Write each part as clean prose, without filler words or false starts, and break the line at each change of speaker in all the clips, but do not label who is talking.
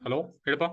Hello ಹೇಳಪ್ಪ.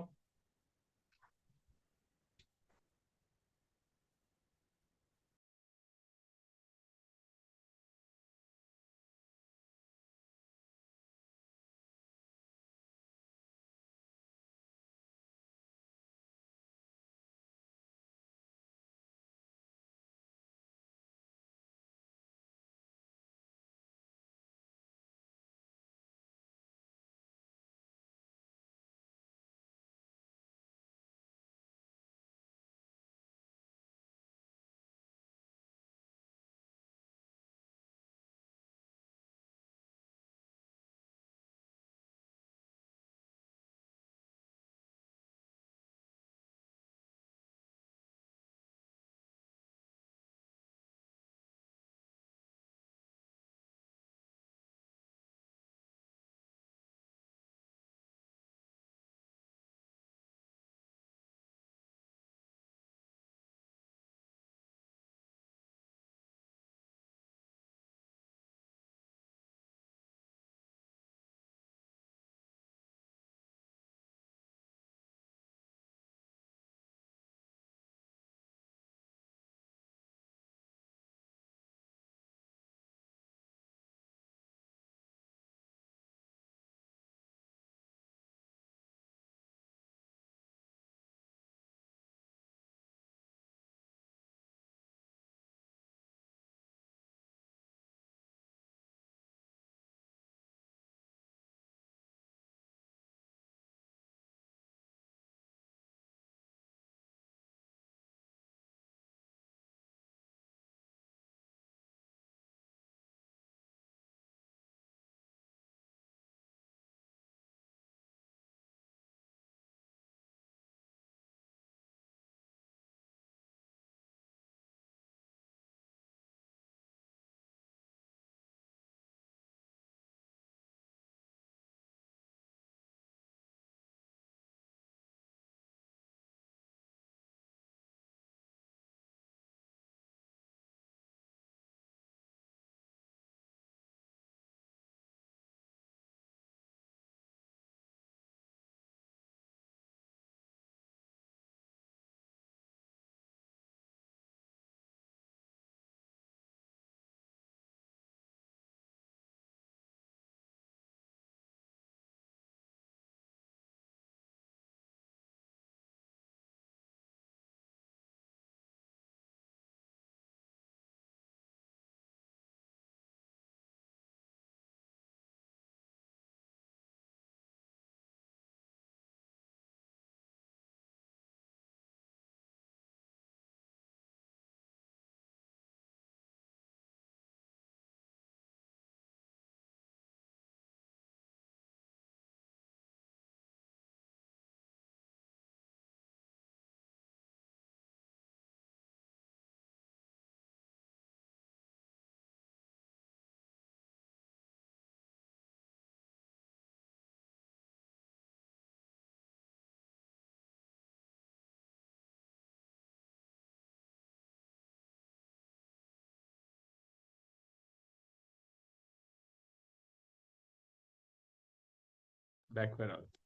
Backward ಆಗುತ್ತೆ.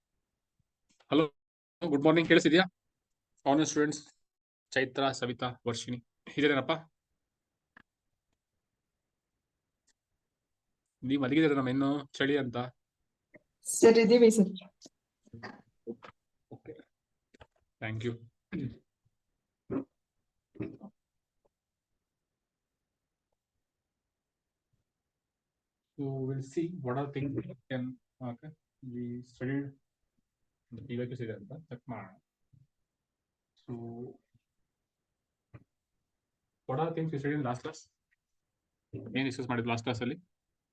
Hello, good morning. ಕೇಳಿಸಿದ್ಯಾ? ಆನರ್ ಸ್ಟೂಡೆಂಟ್ಸ್ ಚೈತ್ರ, ಸವಿತಾ, ವರ್ಷಿಣಿ ಇದೇನಪ್ಪ? ನೀವು ಮಲಗಿದ್ದೀರ ನಮ್ಮ ಇನ್ನು ಚಳಿ ಅಂತ.
ಸರ್ ಇದೀವಿ sir.
Okay, thank you. So we'll see what are things we can. Okay, we studied the previous ಇದೆ ಅಂತ ಚೆಕ್ ಮಾಡೋಣ. So what are things we studied in last class? ಏನು ಡಿಸ್ಕಸ್ ಮಾಡಿದ್ದು ಲಾಸ್ಟ್ ಕ್ಲಾಸ್ ಅಲ್ಲಿ?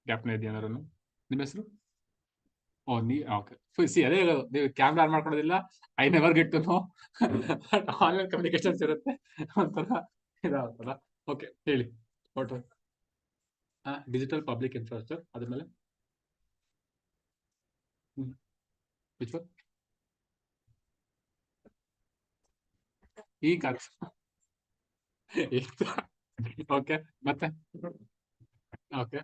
ಗ್ಯಾಪ್ನ ಇದೆಯಾ ಏನಾದ್ರು? ನಿಮ್ಮ ಹೆಸರು? ಓ, ಓಕೆ. ಸಿ, ಅದೇ ನೀವು ಕ್ಯಾಮ್ರಾ ಆನ್ ಮಾಡ್ಕೊಳ್ಳೋದಿಲ್ಲ. I never get to know. Online communications ಇರುತ್ತೆ, ಒಂಥರ ಇದಾಗುತ್ತಲ್ಲ. ಓಕೆ, ಹೇಳಿ. ವಾಟ್ ಡಿಜಿಟಲ್ ಪಬ್ಲಿಕ್ ಇನ್ಫ್ರಾಸ್ಟ್ರಕ್ಚರ್, ಅದ್ರ ಮೇಲೆ ವಿಚ್ ಒನ್? ಈಗ ಓಕೆ, ಮತ್ತೆ okay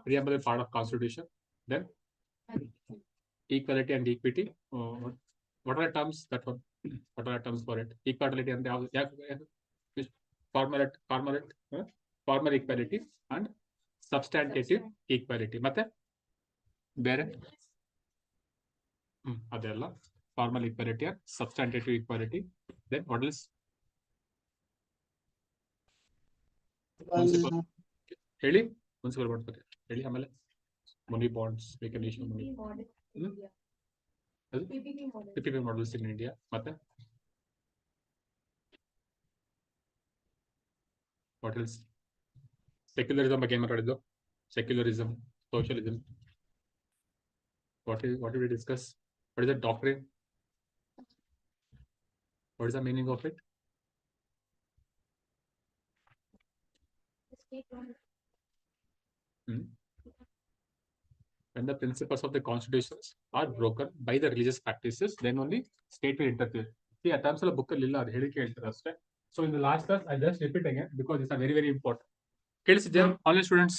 Preamble is part of constitution. Then equality and equity. What are the terms? That one. What are the terms for it? Equality and formal equality and substantive equality. ಮತ್ತೆ ಬೇರೆ ಅದೆಲ್ಲ formal equality and substantive equality. Then what else? Municipal. ಹೇಳಿ municipal bonds ಬಗ್ಗೆ ಹೇಳಿ. ಆಮೇಲೆ money bonds we can issue money PPP models in India. ಮತ್ತೆ what else? Secularism ಬಗ್ಗೆ ಏನ್ ಮಾತಾಡಿದ್ದು? Secularism, socialism. What did we discuss? What is the doctrine? What is the meaning of it? When the principles of the constitutions are broken by the religious practices, then only state will interfere. See, at times book illa adu helike ಹೇಳ್ತಾರೆ ಅಷ್ಟೇ. So in the last class I just repeat again because these are very very important. ಕೇಳಿಸಿದ್ಯಾ all students?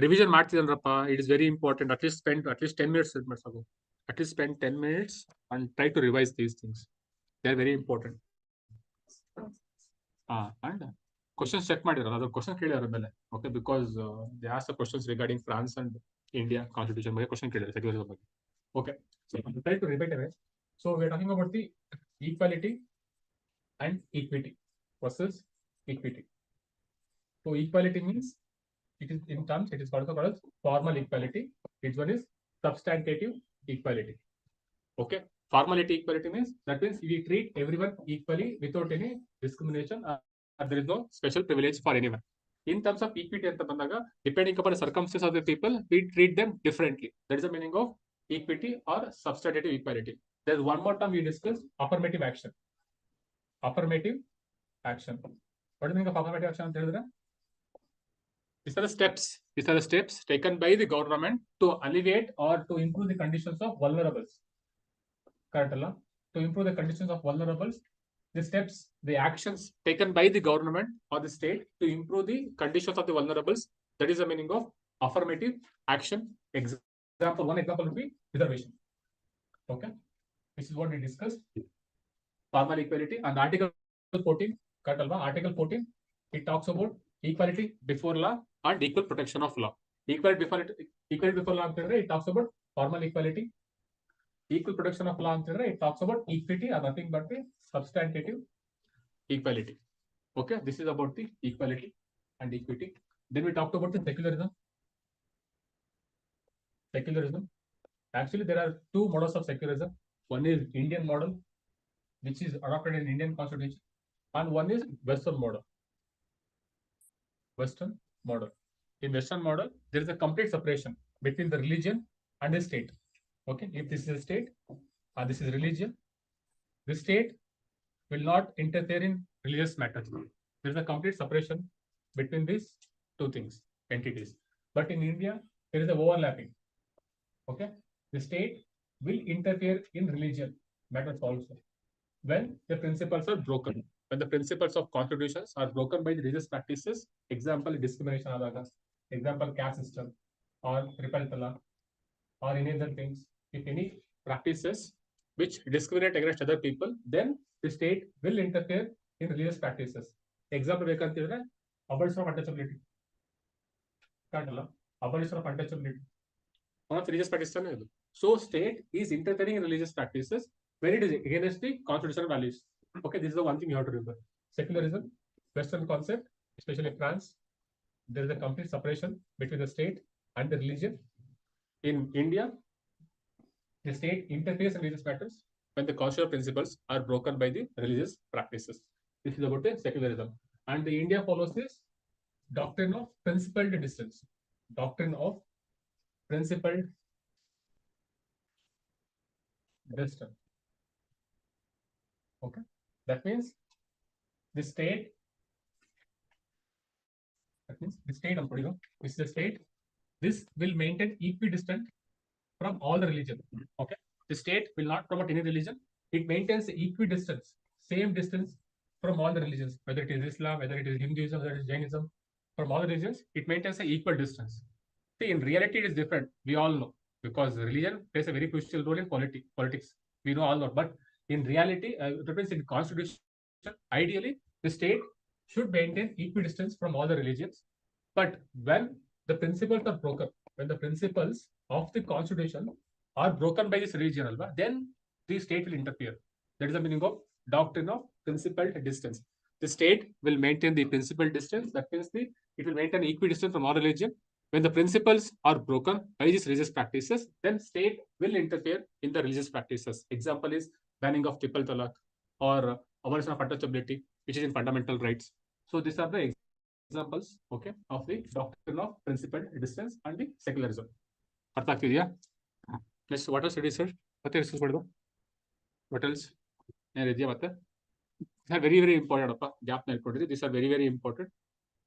Revision ಮಾಡ್ತಿದ್ರಪ್ಪ. It is very important. At least spend 10 minutes ಮಾಡ್ಸಬೇಕು. At least spend 10 minutes and try to revise these things. They are very important. And questions check ಮಾಡಿರಲ್ಲ, ಅದು question ಕೇಳಿದಾರೆ ಮೇಲೆ. Okay, because they asked the questions regarding France and India constitution ಬಗ್ಗೆ question ಕೇಳಿದ್ದಾರೆ secularism ಬಗ್ಗೆ. Okay, so try to repeat it. So we are talking about the equality and equity versus equity. So equality means it is in terms, it is also called as formal equality. This one is substantive equality. Okay, formality equality means that means we treat everyone equally without any discrimination. There is no special privilege for anyone. In terms of equity anta bandaga, depending upon the circumstances of the people, we treat them differently. That is the meaning of equity or substantive equality. There is one more term we discussed: affirmative action. Affirmative action. What do you mean of affirmative action anta helidre? These are the steps. These are the steps taken by the government to alleviate or to improve the conditions of vulnerables. Correct? To improve the conditions of vulnerables, the steps, the actions taken by the government or the state to improve the conditions of the vulnerables. That is the meaning of affirmative action. Example, one example would be reservation. Okay, this is what we discussed. Formal equality and Article 14. Correct? Article 14. It talks about equality before law and equal protection of law. Equality before law antandre it talks about formal equality. Equal protection of law antandre it talks about equity or nothing but the substantive equality. Okay, this is about the equality and equity. Then we talked about the secularism. Secularism. Actually, there are two models of secularism. One is Indian model, which is adopted in Indian constitution, and one is Western model. Western model. In Western model, there is a complete separation between the religion and the state. Okay, if this is a state and this is religion, the state will not interfere in religious matters. There is a complete separation between these two things, entities. But in India, there is a overlapping. Okay, the state will interfere in religion matters also when the principles are broken. When the principles of constitutions are broken by the religious practices, example discrimination adaga, example caste system or repeal talaq or any other things, if any practices which discriminate against other people, then the state will interfere in religious practices. Example bekantidre abolition of untouchability. Kantala abolition of untouchability. One of religious practices. So state is interfering in religious practices when it is against the constitutional values. Okay, this is the one thing you have to remember. Secularism, Western concept, especially France, there is a complete separation between the state and the religion. In India, the state interferes in religious matters when the constitutional principles are broken by the religious practices. This is about the secularism. And the India follows this doctrine of principled distance. Doctrine of principled distance. Okay, that means the state. That means the state. This is the state. This will maintain equidistant from all the religion. Okay, the state will not promote any religion it maintains equidistance, same distance from all the religions, whether it is Islam, whether it is Hinduism, whether it is Jainism, from all the religions, it maintains an equal distance. See, in reality, it is different. We all know, because religion plays a very crucial role in politics. We know all that. But in reality, it depends in constitution. Ideally, the state should maintain equidistance from all the religions. But when the principles are broken, when the principles of the constitution are broken by this religion, then the state will interfere. That is the meaning of doctrine of principled distance. The state will maintain the principled distance. That means it will maintain equidistance from all religion. When the principles are broken by these religious practices, then state will interfere in the religious practices. Example is banning of triple talaq or abolition of untouchability, which is in fundamental rights. So these are the examples, okay, of the doctrine of principled distance and the secularism. ಅರ್ಥ ಆಗ್ತಿದೆಯಾ? Next what are studies sir? ಮತ್ತೆ discuss ಮಾಡೋದು. What else ಏನಿದೆಯಾ ಮತ್ತೆ? Very very important ಅಪ್ಪ, gap ಇಟ್ಕೊಂಡಿದ್ರಿ. This are very very important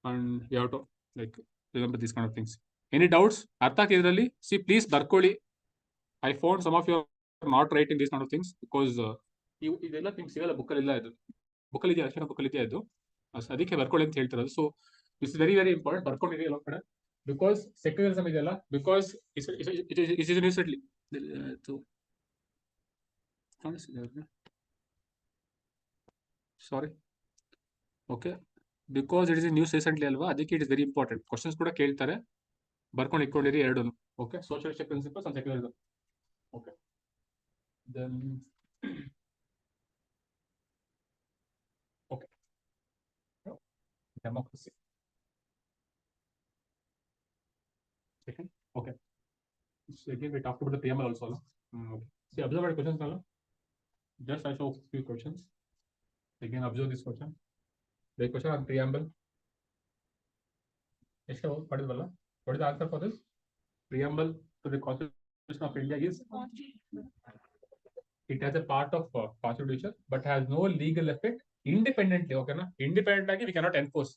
and you have to like remember this kind of things. Any doubts? ಅರ್ಥ ಆಗ್ತಿದ್ರಲ್ಲಿ ಸಿ ಪ್ಲೀಸ್ ಬರ್ಕೊಳ್ಳಿ. I found some of your not writing this kind of things because ಇದೆಲ್ಲ things ಸಿಗಲ್ಲ ಬುಕ್ಕಲ್ಲಿ. ಇಲ್ಲ ಇದು ಬುಕ್ಕಲ್ಲಿ ಇದೆಯಾ? ಅಕ್ಷರ ಬುಕ್ಕಲ್ಲಿ ಇದೆಯಾ ಇದು? ಅದಕ್ಕೆ ಬರ್ಕೊಳ್ಳಿ ಅಂತ ಹೇಳ್ತಿರೋದು. So it's very very important. ಬರ್ಕೊಂಡಿರಿ ಎಲ್ಲ ಕಡೆ. ಬಿಕಾಸ್ ಸೆಕ್ಯುಲರಿಸಮ್ ಇದೆಯಲ್ಲ, because it is newsly sorry okay, because it is news recently ಅಲ್ವಾ, ಅದಕ್ಕೆ it is very important. Questions ಕೂಡ ಕೇಳ್ತಾರೆ, ಬರ್ಕೊಂಡು ಇಟ್ಕೊಂಡಿರಿ ಎರಡು. Okay, socialist principles and secularism. Okay, then okay, democracy. Second, okay. So again, we talked about the preamble also. Okay. See, observe the questions now. Just I show few questions. Again, observe this question. The question on preamble. What is the answer for this? Preamble to the Constitution of India is it has a part of Constitution, but has no legal effect independently. Okay, na? Independently, we cannot enforce.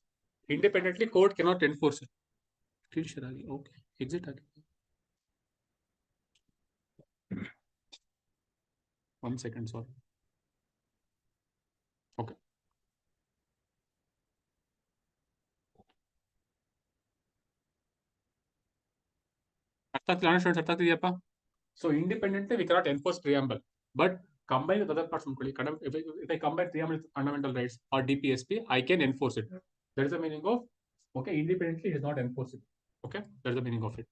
Independently, court cannot enforce it. Okay, exit. One second, sorry. Okay. So independently, we cannot enforce preamble, but combine with other parts. If I combine preamble with fundamental rights or DPSP, I can enforce it. That is the meaning of, okay, independently it is not enforceable. Okay, that is the meaning of it.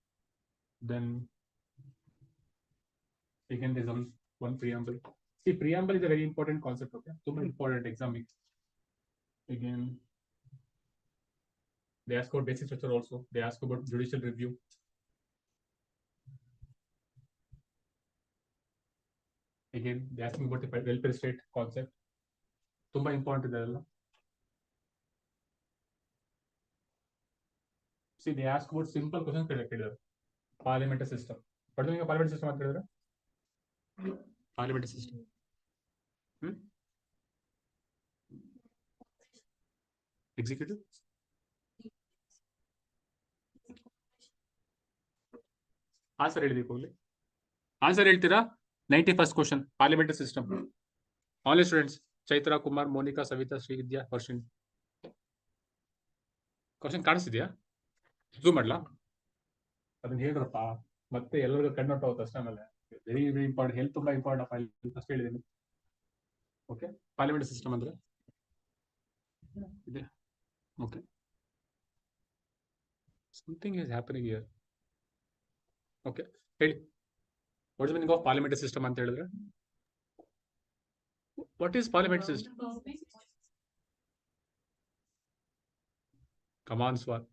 Then again, there is one preamble. See, preamble is a very important concept. Okay, so much important exam. Again, they ask about basic structure also. They ask about judicial review. Again, they ask me about the welfare state concept. Tumba important idella. See, they ask about simple questions predicted. Parliamentary system. What do you mean parliamentary system? Parliamentary system. Executive. Answer ಹೇಳಿ. Answer ಹೇಳ್ತೀರಾ? 91st question. Parliamentary system. All students. Chaitra, Kumar, Monica, Savita, Sri Vidya, Varshin. Question ಕಾಣಿಸ್ತಿದ್ಯಾ? Zoom ಮಾಡ್ಲಾ? ಅದನ್ನ ಹೇಳ್ರಪ್ಪ. ಮತ್ತೆ ಎಲ್ಲರಿಗೂ ಕಣ್ಣೊಟ್ಟ ಹೋಗುತ್ತೆ ಅಷ್ಟೇ. ಆಮೇಲೆ very very important. Health ತುಂಬಾ ಇಂಪಾರ್ಟೆಂಟ್ ಅಷ್ಟೇ ಹೇಳಿದ್ದೀನಿ. ಓಕೆ, ಪಾರ್ಲಿಮೆಂಟ್ ಸಿಸ್ಟಮ್ ಅಂದ್ರೆ ಇದೆ. Okay, something is happening here. Okay, ಹೇಳಿ. What is meaning of parliamentary system ಅಂತ ಹೇಳಿದ್ರೆ? What is parliamentary system? Come on Swathi.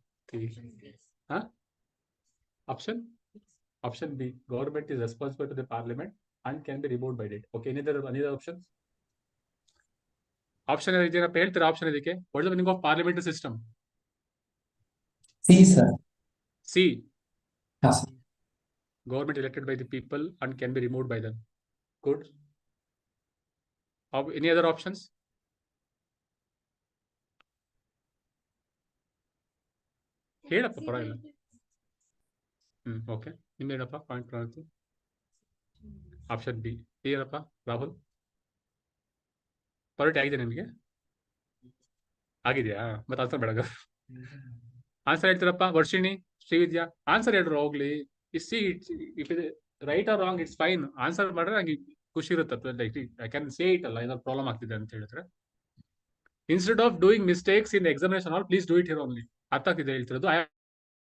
Option B. Government is responsible to the parliament and can be removed by it. Okay, any other options? Option ಇದೆಯಪ್ಪ, ಹೇಳ್ತೀರಾ option ಇದಕ್ಕೆ? What is the meaning of parliamentary system?
C, sir.
C.
Yes.
Government elected by the people and can be removed by them. Good. Any other options? ಹೇಳಪ್ಪ, ಪರವಾಗಿಲ್ಲ. Okay, ನಿಮ್ದೇನಪ್ಪ point? Option B ಏನಪ್ಪ Rahul? Polity ಆಗಿದೆ ನಿಮಗೆ? ಆಗಿದೆಯಾ? ಮತ್ತೆ answer ಬೇಡ. Answer ಹೇಳ್ತೀರಪ್ಪ ವರ್ಷಿಣಿ, ಶ್ರೀವಿದ್ಯಾ? ಆನ್ಸರ್ ಹೇಳ್ರು ಹೋಗ್ಲಿ. ಸಿ ಇಫ್ ಇದೆ right or wrong it's fine. Answer ಮಾಡಿದ್ರೆ ನಂಗೆ ಖುಷಿ ಇರುತ್ತೆ. ಐ ಕ್ಯಾನ್ ಸೇ ಇಟ್ ಅಲ್ಲ, ಏನಾದ್ರು ಪ್ರಾಬ್ಲಮ್ ಆಗ್ತಿದೆ ಅಂತ ಹೇಳಿದ್ರೆ. Instead of doing mistakes in examination all, please do it here only. ಅರ್ಥ ಆಗ್ತಿದೆ ಹೇಳ್ತಿರೋದು? I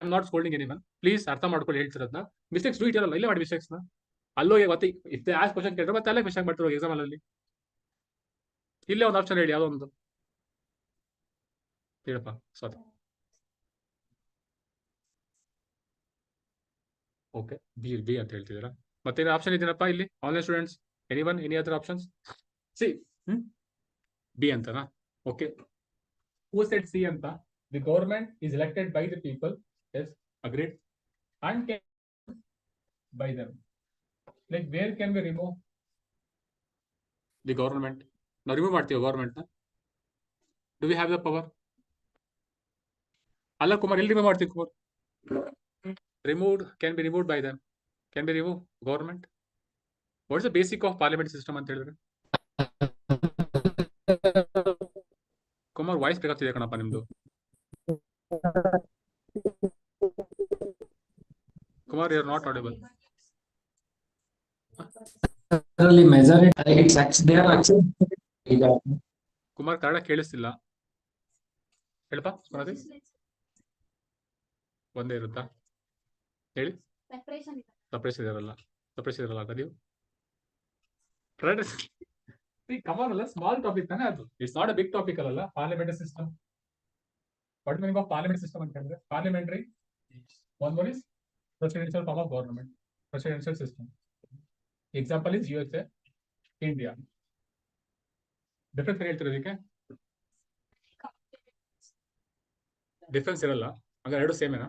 am not scolding anyone. Please ಅರ್ಥ ಮಾಡ್ಕೊಳ್ಳಿ ಹೇಳ್ತಿರೋದನ್ನ. ಮಿಸ್ಟೇಕ್ಸ್ ಡೂ ಇಟ್ ಇರಲ್ಲ, ಇಲ್ಲೇ ಮಾಡಿ ಮಿಸ್ಟೇಕ್ಸ್ ನ. ಅಲ್ಲೋ ಮತ್ತೆ ಇಫ್ ದೇ ಆಸ್ಕ್ ಕ್ವಶನ್ ಕೇಳಿದ್ರೆ ಮತ್ತೆ ಅಲ್ಲೇ ಮಿಸ್ಟೇಕ್ ಮಾಡ್ತಿರೋ ಎಕ್ಸಾಮ್ ಅಲ್ಲಿ. ಇಲ್ಲೇ ಒಂದು ಆಪ್ಷನ್ ಹೇಳಿ, ಯಾವುದೋ ಒಂದು ಹೇಳಪ್ಪ. ಸಾರಿ, ಓಕೆ, ಬಿ ಅಂತ ಹೇಳ್ತಿದ್ದೀರಾ. ಮತ್ತೇನು ಆಪ್ಷನ್ ಇದೆಯಪ್ಪ ಇಲ್ಲಿ? Online students, anyone, any other options? C B ಅಂತನಾ? ಓಕೆ, ಹೂ ಸೆಡ್ ಸಿ ಅಂತ? The government is elected by the people. Yes, agreed. And can by them. Like where can be remove the government? ನಾವು remove ಮಾಡ್ತೀವಿ ಗವರ್ಮೆಂಟ್ನ? Do we have the power? ಅಲ್ಲ ಕುಮಾರ್, ಎಲ್ಲಿ remove ಮಾಡ್ತೀವಿ Kumar? Removed, can be removed by them. Can be removed government. What is the basic of parliament system ಅಂತ ಹೇಳಿದ್ರೆ? Kumar voice break ಆಗ್ತಿದೆ ಕಣಪ್ಪ ನಿಮ್ದು. Kumar, you are not audible. Kumar, Kannada ಕೇಳಿಸ್ತಿಲ್ಲ. ಹೇಳಪ್ಪ ಸ್ಮರತಿ. ಒಂದೇ ಇರುತ್ತಾ? ಹೇಳಿ. ಸಪ್ರೇಷನ್ ಇರಲ್ಲ. ಸಪ್ರೇಷನ್ ಇರಲ್ಲ ಅಂತ ನೀವು ಕಮಾನ್ ಅಲ್ಲ, ಸ್ಮಾಲ್ ಟಾಪಿಕ್ ತಾನೇ ಅದು. It's not a big topic ಅಲ್ಲ. Parliamentary system, what meaning of parliament system ಅಂತ ಹೇಳಿದ್ರೆ, parliamentary one is presidential form of government, presidential system. Example is USA, India. Difference ಹೇಳ್ತಿರೋದಕ್ಕೆ ಡಿಫ್ರೆನ್ಸ್ ಇರಲ್ಲ, ಹಂಗಾರೆ ಎರಡು ಸೇಮ್ ಏನಾ?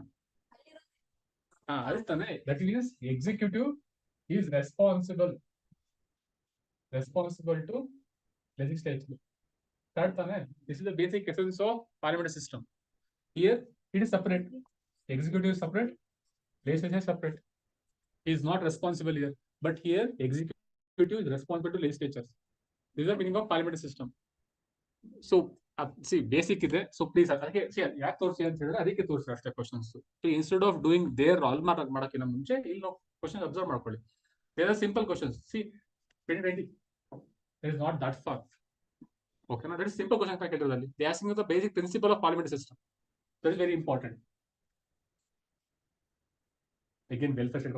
ಅದು ತಾನೆ. That means executive is responsible to legislature. Correct ತಾನೆ? This is the basic essence of parliamentary system. Here it is separate. Executive is separate, legislature is separate. He is not responsible here. But here executive is responsible to legislatures. This is the meaning of parliamentary system. So see, basic ಇದೆ. So please ಅದಕ್ಕೆ ಯಾಕೆ ತೋರಿಸಿ ಅಂತ ಹೇಳಿದ್ರೆ ಅದಕ್ಕೆ ತೋರಿಸಿ ಅಷ್ಟೇ questions. Instead of doing their all ಮಾಡೋಕ್ಕಿಂತ ಮುಂಚೆ ಇಲ್ಲಿ ನಾವು ಕ್ವಶನ್ ಅಬ್ಸರ್ವ್ ಮಾಡ್ಕೊಳ್ಳಿ. There are simple questions. See 2020 is not that far. Okay, now that is simple question ಕೇಳಿರೋದಲ್ಲಿ. They asking you the basic principle of parliamentary system. That is very important. Again, welfare state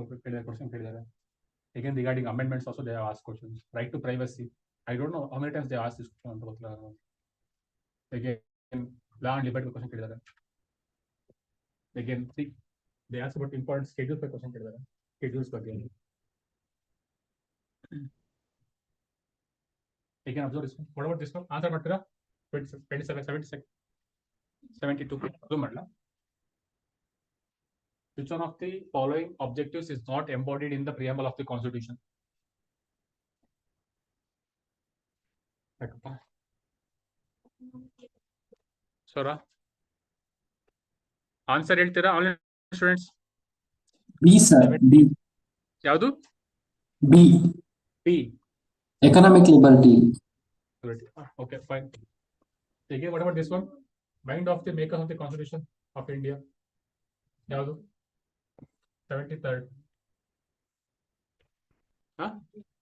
question ಕೇಳಿದ್ದಾರೆ. Again, regarding amendments also they have asked questions. Right to privacy. I don't know how many times they asked this question ಅಂತ ಗೊತ್ತಿಲ್ಲ. Again, law and liberty question ಕೇಳಿದ್ದಾರೆ. Again, see, they asked about important schedules question ಕೇಳಿದ್ದಾರೆ. Schedules ಬಗ್ಗೆ. Again, observe this one. What about this one? Answer ಮಾಡ್ತೀರಾ? 27, 76, 72. Zoom ಮಾಡಲ್ಲ. Which one of the following objectives is not embodied in the preamble of the Constitution? Sora, answer ಹೇಳ್ತೀರಾ online students?
B sir, B.
ಯಾವುದು?
B.
B,
economic liberty.
Okay, fine. Again, what about this one? Mind of the makers of the Constitution of India. ಯಾವುದು? 73rd.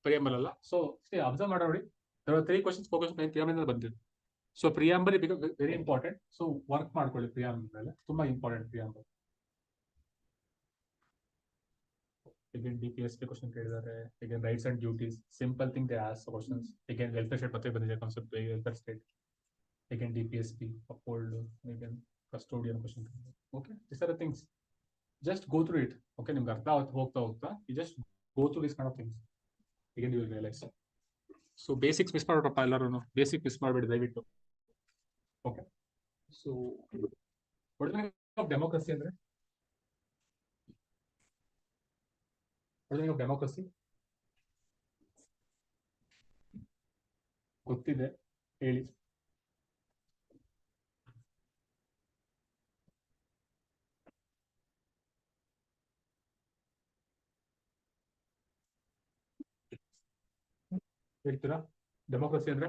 Preamble ಅಲ್ಲ. So observe ಮಾಡಿ. There are 3 questions focus preamble ಬಂದಿದೆ. So preamble very important. So work ಮಾಡ್ಕೊಳ್ಳಿ preamble ಮೇಲೆ, ತುಂಬಾ important preamble. Again, DPSP question ಕೇಳಿದ್ದಾರೆ. Again, rights and duties, simple thing they ask questions. Again, welfare state ಮತ್ತೆ ಬಂದಿದೆ concept, welfare state. Again, DPSP, uphold, again, custodian question. Okay, these are the things. Just go through it. Okay, ನಿಮ್ಗೆ ಅರ್ಥ ಹೋಗ್ತಾ you just go through these kind of things. Again, you will realize. So basics miss ಮಾಡ್ಬಿಟ್ರಪ್ಪ ಎಲ್ಲರೂ. Basic miss ಮಾಡಬೇಡಿ ದಯವಿಟ್ಟು. Okay, so what is the meaning of democracy ಅಂದ್ರೆ? What is the meaning of democracy? ಗೊತ್ತಿದೆ ಹೇಳಿ. ಹೇಳ್ತೀರಾ democracy ಅಂದ್ರೆ?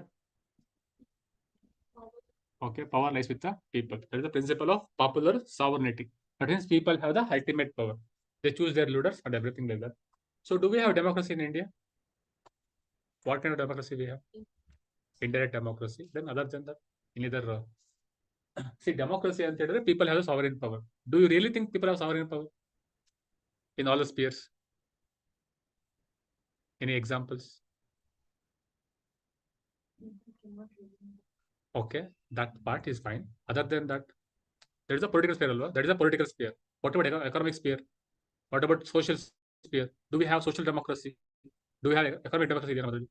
Okay, power lies with the people. That is the principle of popular sovereignty. That means people have the ultimate power. They choose their leaders and everything like that. So do we have democracy in India? What kind of democracy we have? Indirect democracy. Then other than that, in either see, democracy and people have the sovereign power. Do you really think people have sovereign power in all the spheres? Any examples? Okay, that part is fine. Other than that, there is a political sphere, alwa? That is a political sphere. What about economic sphere? What about social sphere? Do we have social democracy? Do we have economic democracy?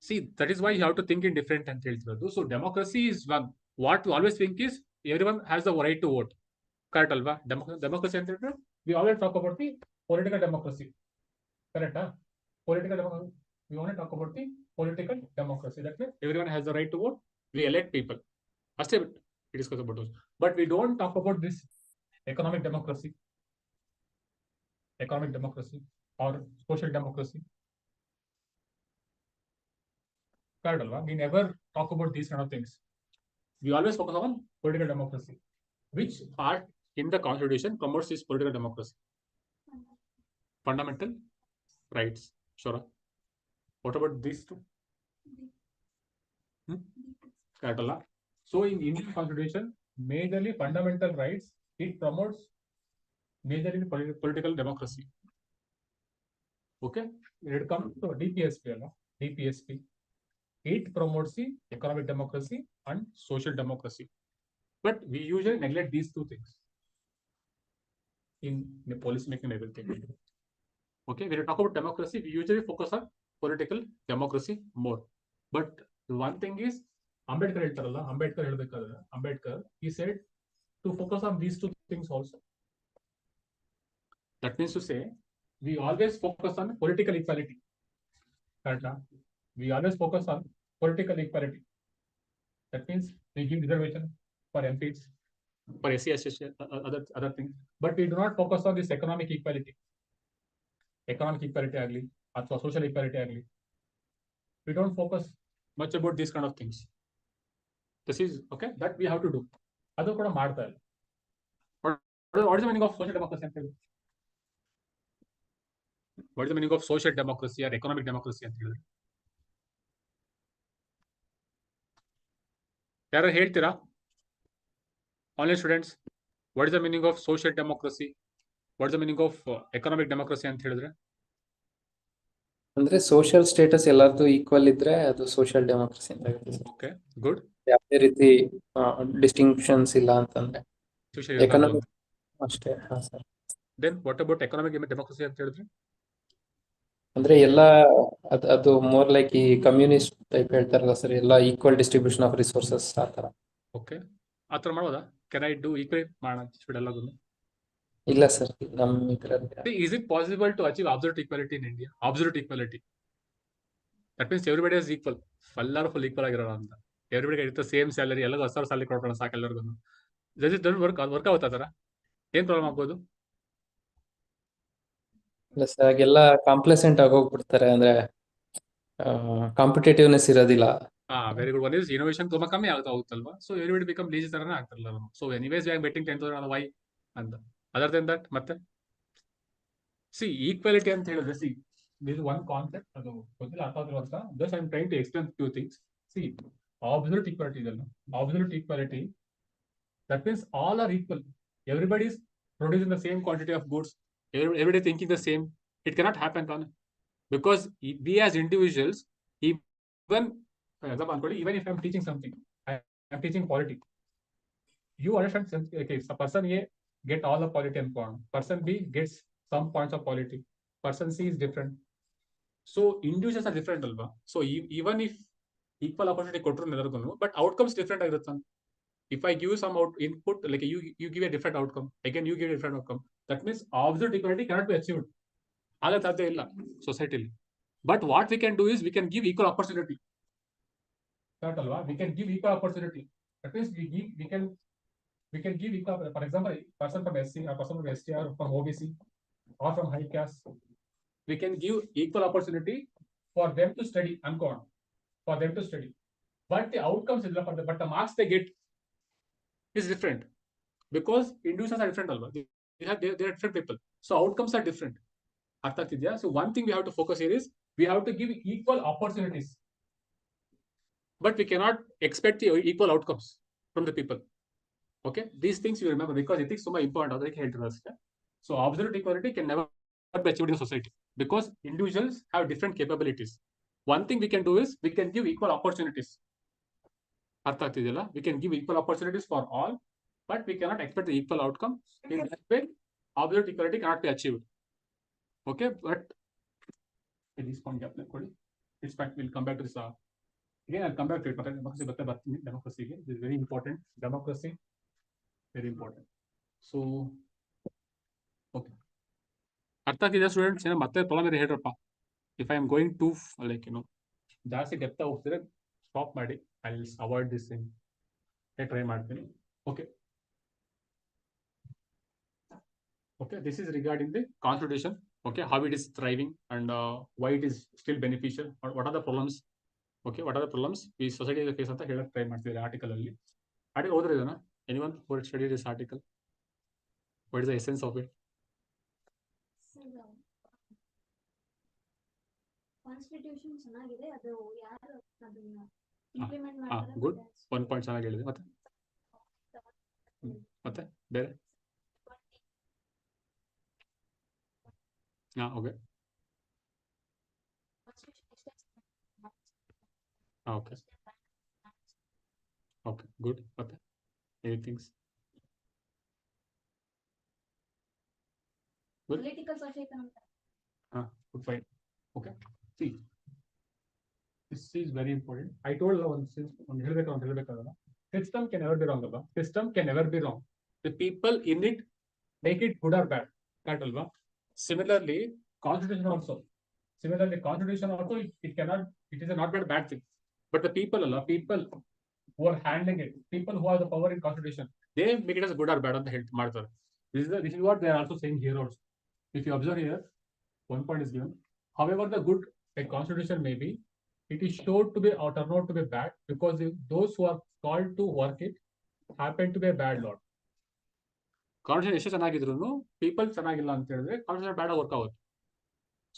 See, that is why you have to think in different entails. So democracy is one. What you always think is everyone has the right to vote. Correct, alva? Democracy and we always talk about the political democracy. Correct, huh? Political democracy. We want to talk about the political democracy. That means everyone has the right to vote. We elect people. First, we discuss about those. But we don't talk about this economic democracy or social democracy. Correct, alva? We never talk about these kind of things. We always focus on political democracy. Which part in the constitution promotes this political democracy? Fundamental rights. Sure. What about these two? Correct, alva? So in Indian constitution, majorly fundamental rights, it promotes majorly political democracy. Okay, it comes to DPSP. It promotes the economic democracy and social democracy. But we usually neglect these two things in the policy making and everything. Okay, when you talk about democracy, we usually focus on political democracy more. But one thing is, Ambedkar, he said to focus on these two things also. That means to say, we always focus on political equality. We always focus on political equality. That means we give reservation for MPs, for SC, other things. But we do not focus on this economic equality. Economic equality agli, or social equality agli. We don't focus much about these kind of things. This is okay, that we have to do. Adu kuda ಮಾಡ್ತಾ ಇಲ್ಲ. What is the meaning of social democracy? What is the meaning of social democracy or economic democracy? ಯಾರು ಹೇಳ್ತೀರಾ? Online students, what is the meaning of social democracy? What is the meaning of economic democracy ಅಂತ ಹೇಳಿದ್ರೆ?
ಅಂದ್ರೆ social status ಎಲ್ಲಾರ್ದು equal ಇದ್ರೆ ಅದು social democracy ಅಂತ ಆಗುತ್ತೆ.
Okay, good.
ಯಾವುದೇ ರೀತಿ ಡಿಸ್ಟಿಂಕ್ಷನ್ಸ್ ಇಲ್ಲ ಅಂತಂದ್ರೆ ಎಕನಾಮಿಕ್ ಅಷ್ಟೇ. ಹಾ sir.
Then what about economic democracy ಅಂತ ಹೇಳಿದ್ರೆ?
ಅಂದ್ರೆ ಎಲ್ಲ ಅದು ಮೋರ್ ಲೈಕ್ ಈ ಕಮ್ಯುನಿಸ್ಟ್ ಟೈಪ್ ಹೇಳ್ತಾರಲ್ಲ ಸರ್, ಎಲ್ಲ ಈಕ್ವಲ್ ಡಿಸ್ಟ್ರಿಬ್ಯೂಷನ್ ಆಫ್ ರಿಸೋರ್ಸಸ್ ಆ ತರ.
ಓಕೆ, ಆ ತರ ಮಾಡೋದಾ? Can I do equal ಮಾಡೋಣ?
ಇಲ್ಲ ಸರ್, ನಮ್ಮ ಇದರಲ್ಲಿ.
Is it possible to achieve absolute equality in India? Absolute equality. That means everybody is equal. ಎಲ್ಲರೂ ಫುಲ್ ಈಕ್ವಲ್ ಆಗಿರೋಣ ಅಂತ. ಎವ್ರಿಬಡಿ ಇರುತ್ತೆ ಸೇಮ್ ಸ್ಯಾಲರಿ, ಎಲ್ಲರಿಗೂ 10,000 ಸ್ಯಾಲರಿ ಕೊಡೋಣ ಸಾಕು ಎಲ್ಲರಿಗೂ. ವರ್ಕ್ ಆಗುತ್ತಾ ತರ? ಏನ್ ಪ್ರಾಬ್ಲಮ್ ಆಗ್ಬೋದು?
ಇಲ್ಲ ಸರ್, ಹಾಗೆಲ್ಲ ಕಾಂಪ್ಲೆಸೆಂಟ್ ಆಗೋಗ್ಬಿಡ್ತಾರೆ, ಅಂದ್ರೆ ಕಾಂಪಿಟೇಟಿವ್ನೆಸ್ ಇರೋದಿಲ್ಲ.
Very good. One is innovation ತುಂಬಾ ಕಮ್ಮಿ ಆಗ್ತಾ ಹೋಗುತ್ತಲ್ವಾ? ಸೊ ಎವ್ರಿಬಡಿ ಬಿಕಮ್ ಲೇಜಿ ತರನೇ ಆಗ್ತಾರಲ್ಲ. So anyways we are betting 10,000 why ಅಂತ. ಅದರ್ ದೆನ್ ದಟ್ ಮತ್ತೆ ಈಕ್ವಾಲಿಟಿ ಅಂತ ಹೇಳಿದ್ರೆ this is one concept. ಅದು ಗೊತ್ತಿಲ್ಲ ಅರ್ಥ ಆಗಿರೋ ಅಂತ. Just I am trying to explain few things. Absolute equality ಇದಲ್ಲ. Absolute equality, that means all are equal. Everybody is producing the same quantity of goods. Everybody thinking the same. It cannot happen, because we as individuals, even if I am teaching something, I am teaching politics. You understand? Okay, so person A get all the polity and point. Person B gets some points of polity. Person C is different. So individuals are different, alva. So even if equal opportunity ಕೊಟ್ಟರು ಎಲ್ಲರಿಗೂ, but outcomes different ಆಗಿರುತ್ತೆ. If I give some input, like you give a different outcome, again you give a different outcome. That means absolute equality cannot be achieved. ಆಗಲ್ಲ, ಸಾಧ್ಯ ಇಲ್ಲ ಸೊಸೈಟಿಲಿ. But what we can do is we can give equal opportunity. Correct alva? We can give equal opportunity. That means we can give equal, for example, person from SC or person from ST or from OBC or from high caste, we can give equal opportunity for them to study, for them to study. but the outcomes is different, but the marks they get is different because individuals are different alwa. They are different people, so outcomes are different. ಅರ್ಥ ಆಗ್ತಿದ್ಯಾ? So one thing we have to focus here is we have to give equal opportunities, but we cannot expect the equal outcomes from the people. Okay, these things you remember because ethics ತುಂಬಾ important. ಅದಕ್ಕೆ ಹೇಳ್ತಿರೋದು ಅಷ್ಟೇ. So absolute equality can never be achieved in society because individuals have different capabilities. One thing we can do is we can give equal opportunities. ಅರ್ಥ ಆಗ್ತಿದೆಯಲ್ಲ? We can give equal opportunities for all, but we cannot expect the equal outcome. In that way, absolute equality cannot be achieved. Okay, but at this point, it's fact we'll come back to this. Again, I'll come back to it. Democracy again. This is very important. Democracy, very important. So, okay. ಅರ್ಥ ಆಗ್ತಿದೆ students? ಏನೋ ಮತ್ತೆ problem ಇದೆ ಹೇಳ್ರಪ್ಪ. If I am going too like ಜಾಸ್ತಿ depth ಹೋಗ್ತಿದ್ರೆ stop ಮಾಡಿ. I'll avoid this thing. Try ಮಾಡ್ತೀನಿ. Okay. Okay, this is regarding the constitution. Okay, how it is thriving and why it is still beneficial. What are the problems? Okay, what are the problems ಈ society face ಅಂತ ಹೇಳಕ್ try ಮಾಡ್ತಿದ್ದಾರೆ article ಅಲ್ಲಿ. Article ಓದ್ರಿ ಇದನ್ನ. Anyone who studied this article? What is the essence of it?
Constitution ಚೆನ್ನಾಗಿದೆ, ಅದು ಯಾರು ಅದನ್ನ ಇಂಪ್ಲಿಮೆಂಟ್ ಮಾಡ್ತಾರೆ.
ಗುಡ್, 1 ಪಾಯಿಂಟ್ ಚೆನ್ನಾಗಿ ಹೇಳಿದೆ. ಮತ್ತೆ ಬೇರೆ? ಓಕೆ. Okay okay good. ಮತ್ತೆ ಎನಿಥಿಂಗ್ಸ್?
ಪೊಲಿಟಿಕಲ್ ಸೊಸೈಟಿ ಅಂತ.
Good, fine. Okay, see, this is very important. I told one helbekadala system can never be wrong alva. System can never be wrong. The people in it make it good or bad, correct alva? Similarly constitution also it cannot, it is a not bad thing, but the people who are handling it, people who have the power in constitution, they make it as good or bad ಅಂತ ಹೇಳ್ತಾ ಮಾಡ್ತಾರೆ. This is what they are also saying here also. If you observe here, 1 point is given. However the good a constitution may be, it is sure to be or turn out to be bad because those who are called to work it happen to be a bad lot. Constitution ಎಷ್ಟು ಚೆನ್ನಾಗಿದ್ರು people ಚೆನ್ನಾಗಿಲ್ಲ ಅಂತ ಹೇಳಿದ್ರೆ constitution bad work ಆಗುತ್ತೆ.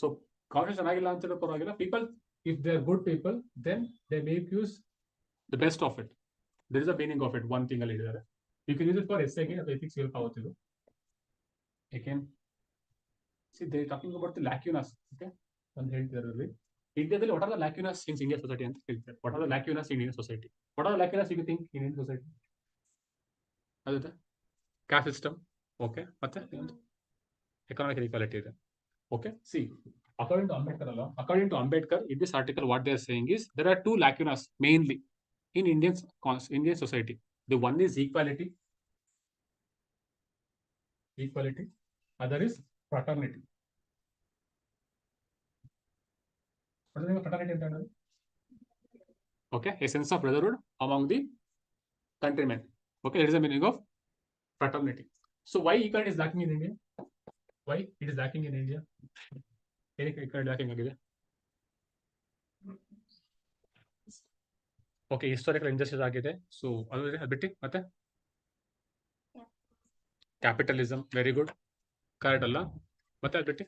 So constitution ಚೆನ್ನಾಗಿಲ್ಲ ಅಂತ ಹೇಳಿದ್ರೆ ಪರವಾಗಿಲ್ಲ, people if they are good people then they make use the best of it. This is the meaning of it. 1 thing ಅಲ್ಲಿ ಹೇಳಿದ್ದಾರೆ. You can use it for ಎಸ್ಸೆಗೆ ಅಥವಾ ethics help ಆಗುತ್ತೆ ಇದು. ಏಕೆನ್ see they are talking about the lacunas. Okay, ಒಂದು ಹೇಳ್ತಿದ್ದಾರೆ ಇಂಡಿಯಾದಲ್ಲಿ what are the lacunas in Indian society ಅಂತ ಹೇಳ್ತಾರೆ. What are the lacunas in Indian society? What are the lacunas you think in Indian society? ಅದೇ caste system. Okay, ಮತ್ತೆ economic inequality ಇದೆ. Okay, see, according to Ambedkar in this article what they are saying is there are 2 lacunas mainly in Indian society. The one is equality, other is fraternity. What is fraternity ಅಂತ ಹೇಳಿದ್ರೆ? Okay, a sense of brotherhood among the countrymen. Okay, that is the meaning of fraternity. So why equality is lacking in India? Why it is lacking in India? Equality lacking ಆಗಿದೆ. Okay, historical injustice ಆಗಿದೆ. So ಅದು ಬಿಟ್ಟು ಮತ್ತೆ capitalism, very good, correct ಅಲ್ಲ? ಮತ್ತೆ ಅದು ಬಿಟ್ಟು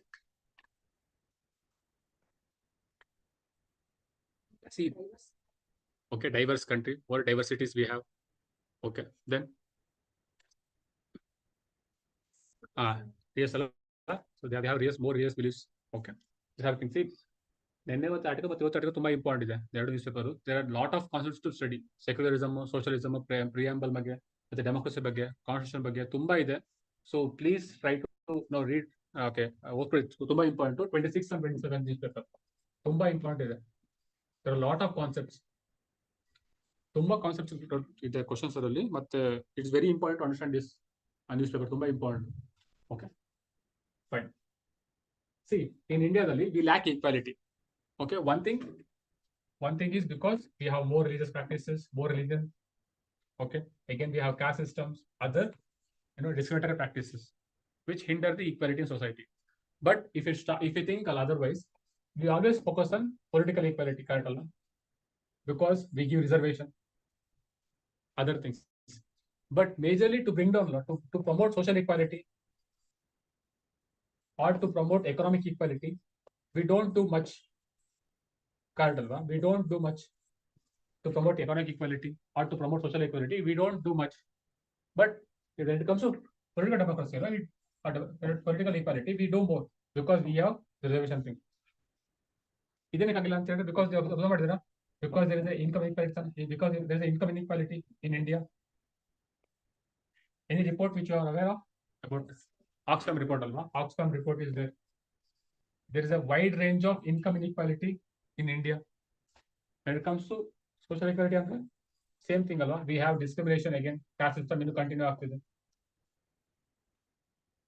see, okay, diverse country, more diversities we have. Okay, then yes, so they have more real beliefs. Okay, this have can see ನೆನ್ನೆ ಮತ್ತು ಆರ್ಟಿಕಲ್ ಮತ್ತು ಇವತ್ತು ಆರ್ಟಿಕಲ್ ತುಂಬಾ ಇಂಪಾರ್ಟೆಂಟ್ ಇದೆ. 2 newspaper. There are lot of concepts to study. Secularism, socialism, preamble ಬಗ್ಗೆ, ಮತ್ತೆ democracy ಬಗ್ಗೆ, constitution ಬಗ್ಗೆ ತುಂಬಾ ಇದೆ. ಸೊ ಪ್ಲೀಸ್ ಟ್ರೈ ಟು ನಾವು ರೀಡ್. ಓಕೆ, ಓದ್ಕೊಳ್ಳಿ, ತುಂಬಾ ಇಂಪಾರ್ಟೆಂಟ್. 26 and 27 ನ್ಯೂಸ್ ಪೇಪರ್ ತುಂಬಾ ಇಂಪಾರ್ಟೆಂಟ್ ಇದೆ. There are lot of concepts, ತುಂಬಾ ಕಾನ್ಸೆಪ್ಟ್ಸ್ ಇದೆ ಕ್ವಶನ್ಸ್ ಅದರಲ್ಲಿ. ಮತ್ತೆ it's very important to understand this newspaper, ತುಂಬಾ important. Okay, fine. See, in ಇಂಡಿಯಾದಲ್ಲಿ we lac equality. Okay, one thing is because we have more religious practices, more religion. Okay, again we have caste systems, other discriminatory practices which hinder the equality in society. But if you think otherwise, we always focus on political equality, correct? because we give reservation, other things. But majorly to bring down, to promote social equality or to promote economic equality, we don't do much. Correct alva? We don't do much to promote economic equality or to promote social equality. We don't do much. But when it comes to political democracy, right, or political equality, we do more because we have reservation thing. ಇದನ್ನೇ ಆಗಿಲ್ಲ ಅಂತ ಹೇಳಿದ್ರೆ because observe ಮಾಡಿದಿರಾ, because there is an income inequality, because there is an income inequality in India. Any report which you are aware of about this? Oxfam report alva? Oxfam report is there. There is a wide range of income inequality in India. When it comes to social equality, same thing alva? We have discrimination again, caste system in continue ಆಗ್ತಿದೆ.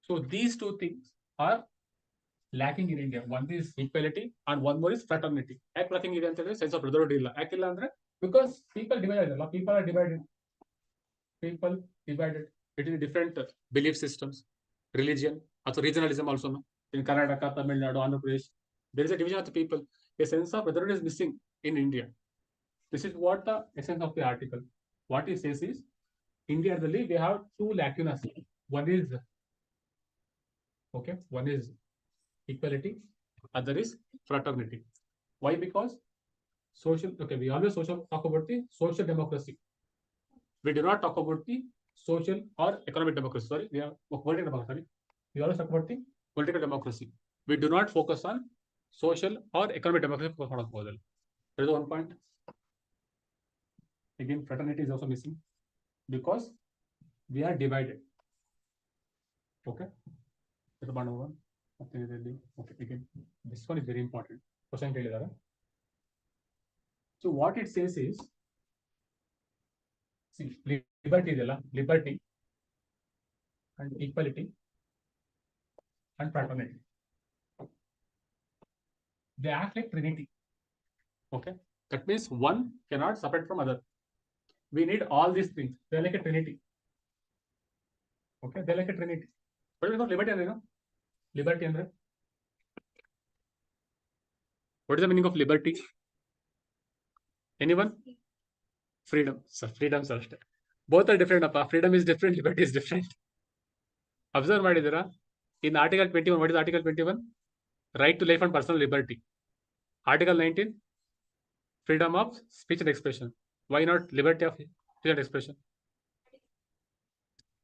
So these two things are lacking in India. One is equality and one more is fraternity. ಯಾಕೆ lacking ಇದೆ ಅಂತ ಹೇಳಿದ್ರೆ sense of brotherhood ಇಲ್ಲ. ಯಾಕಿಲ್ಲ ಅಂದ್ರೆ because people divided ಅಲ್ಲ, people are divided. People divided between different belief systems, religion, also regionalism also. In Karnataka, Tamil Nadu, Andhra Pradesh, there is a division of the people. A sense of brotherhood is missing in India. This is what the essence of the article. What it says is, India, we have two lacunas. One is equality, other is fraternity. Why? Because social, we always talk about the social democracy. We do not talk about the social or economic democracy. Sorry, we are political democracy. We always talk about the political democracy. We do not focus on social or economic democracy. There is one point. Again, fraternity is also missing because we are divided. Okay. Okay, again, this one is very important. Question. So what it says is, see, liberty and equality and fraternity. They act like Trinity. Okay, that means one cannot separate from other. We need all these things. They're like a Trinity. Okay, they're like a Trinity. But we know liberty and liberty and what is the meaning of liberty? Anyone? Freedom. So freedom, sir. Both are different. Freedom is different, liberty is different. Observe ಮಾಡಿದಿರಾ? In Article 21, what is Article 21? Right to life and personal liberty. Article 19, freedom of speech and expression. Why not liberty of speech and expression?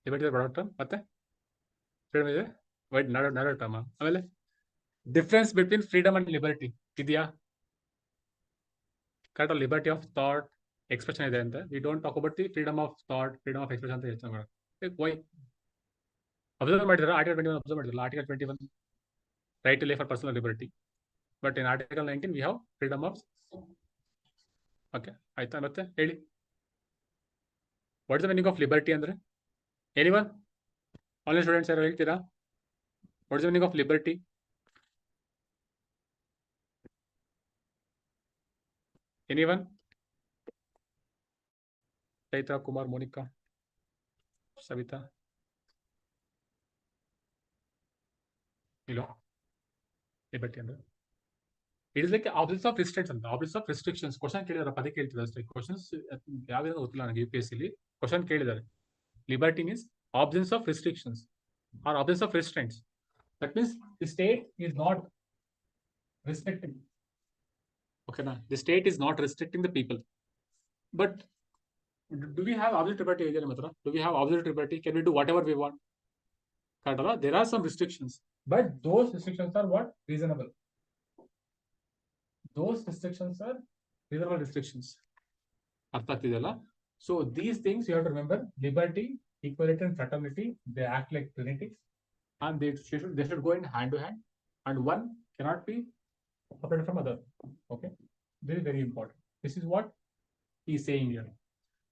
Liberty is broad term. ಮತ್ತೆ freedom is wide narrow term. ಆಮೇಲೆ difference between freedom and liberty ಇದೆಯಾ? Correct, liberty of thought, expression ಇದೆ ಅಂತ. We don't talk about the freedom of thought, freedom of expression ಅಂತ ಯೋಚನೆ ಮಾಡೋದು. Why? Observe ಮಾಡಿದ್ರ Article 21 observe ಮಾಡಿದ್ರಲ್ಲ, Article 21 right to life for personal liberty, but in Article 19 we have freedom of. Okay, ಆಯ್ತಾ? ಮತ್ತೆ ಹೇಳಿ, what is the meaning of liberty ಅಂದ್ರೆ? Anyone? Online students ಯಾರು ಹೇಳ್ತೀರಾ? What is the meaning of liberty? Anyone? Chaitra, Kumar, Monica, Savita. Liberty ಅಂದ್ರೆ it is like absence of restraints ಅಂತ. Absence of restrictions. Question ಕೇಳಿದಾರೆ, ಪದೇ ಕೇಳ್ತಿದ್ದಾರೆ ಅಷ್ಟೇ. Questions ಯಾವ್ದು ಗೊತ್ತಿಲ್ಲ ನನಗೆ. UPSC ಕ್ವಶನ್ ಕೇಳಿದ್ದಾರೆ. Liberty means absence of restrictions or absence of restraints. That means the state is not restricting. Okay, na? The state is not restricting the people. But do we have absolute liberty? Do we have absolute liberty? Can we do whatever we want? There are some restrictions, but those restrictions are what? Reasonable. Those restrictions are reasonable restrictions. So these things you have to remember: liberty, equality, and fraternity. They act like Trinity, and they should go in hand to hand, and one cannot be separated from other. Okay, this is very important. This is what he is saying here.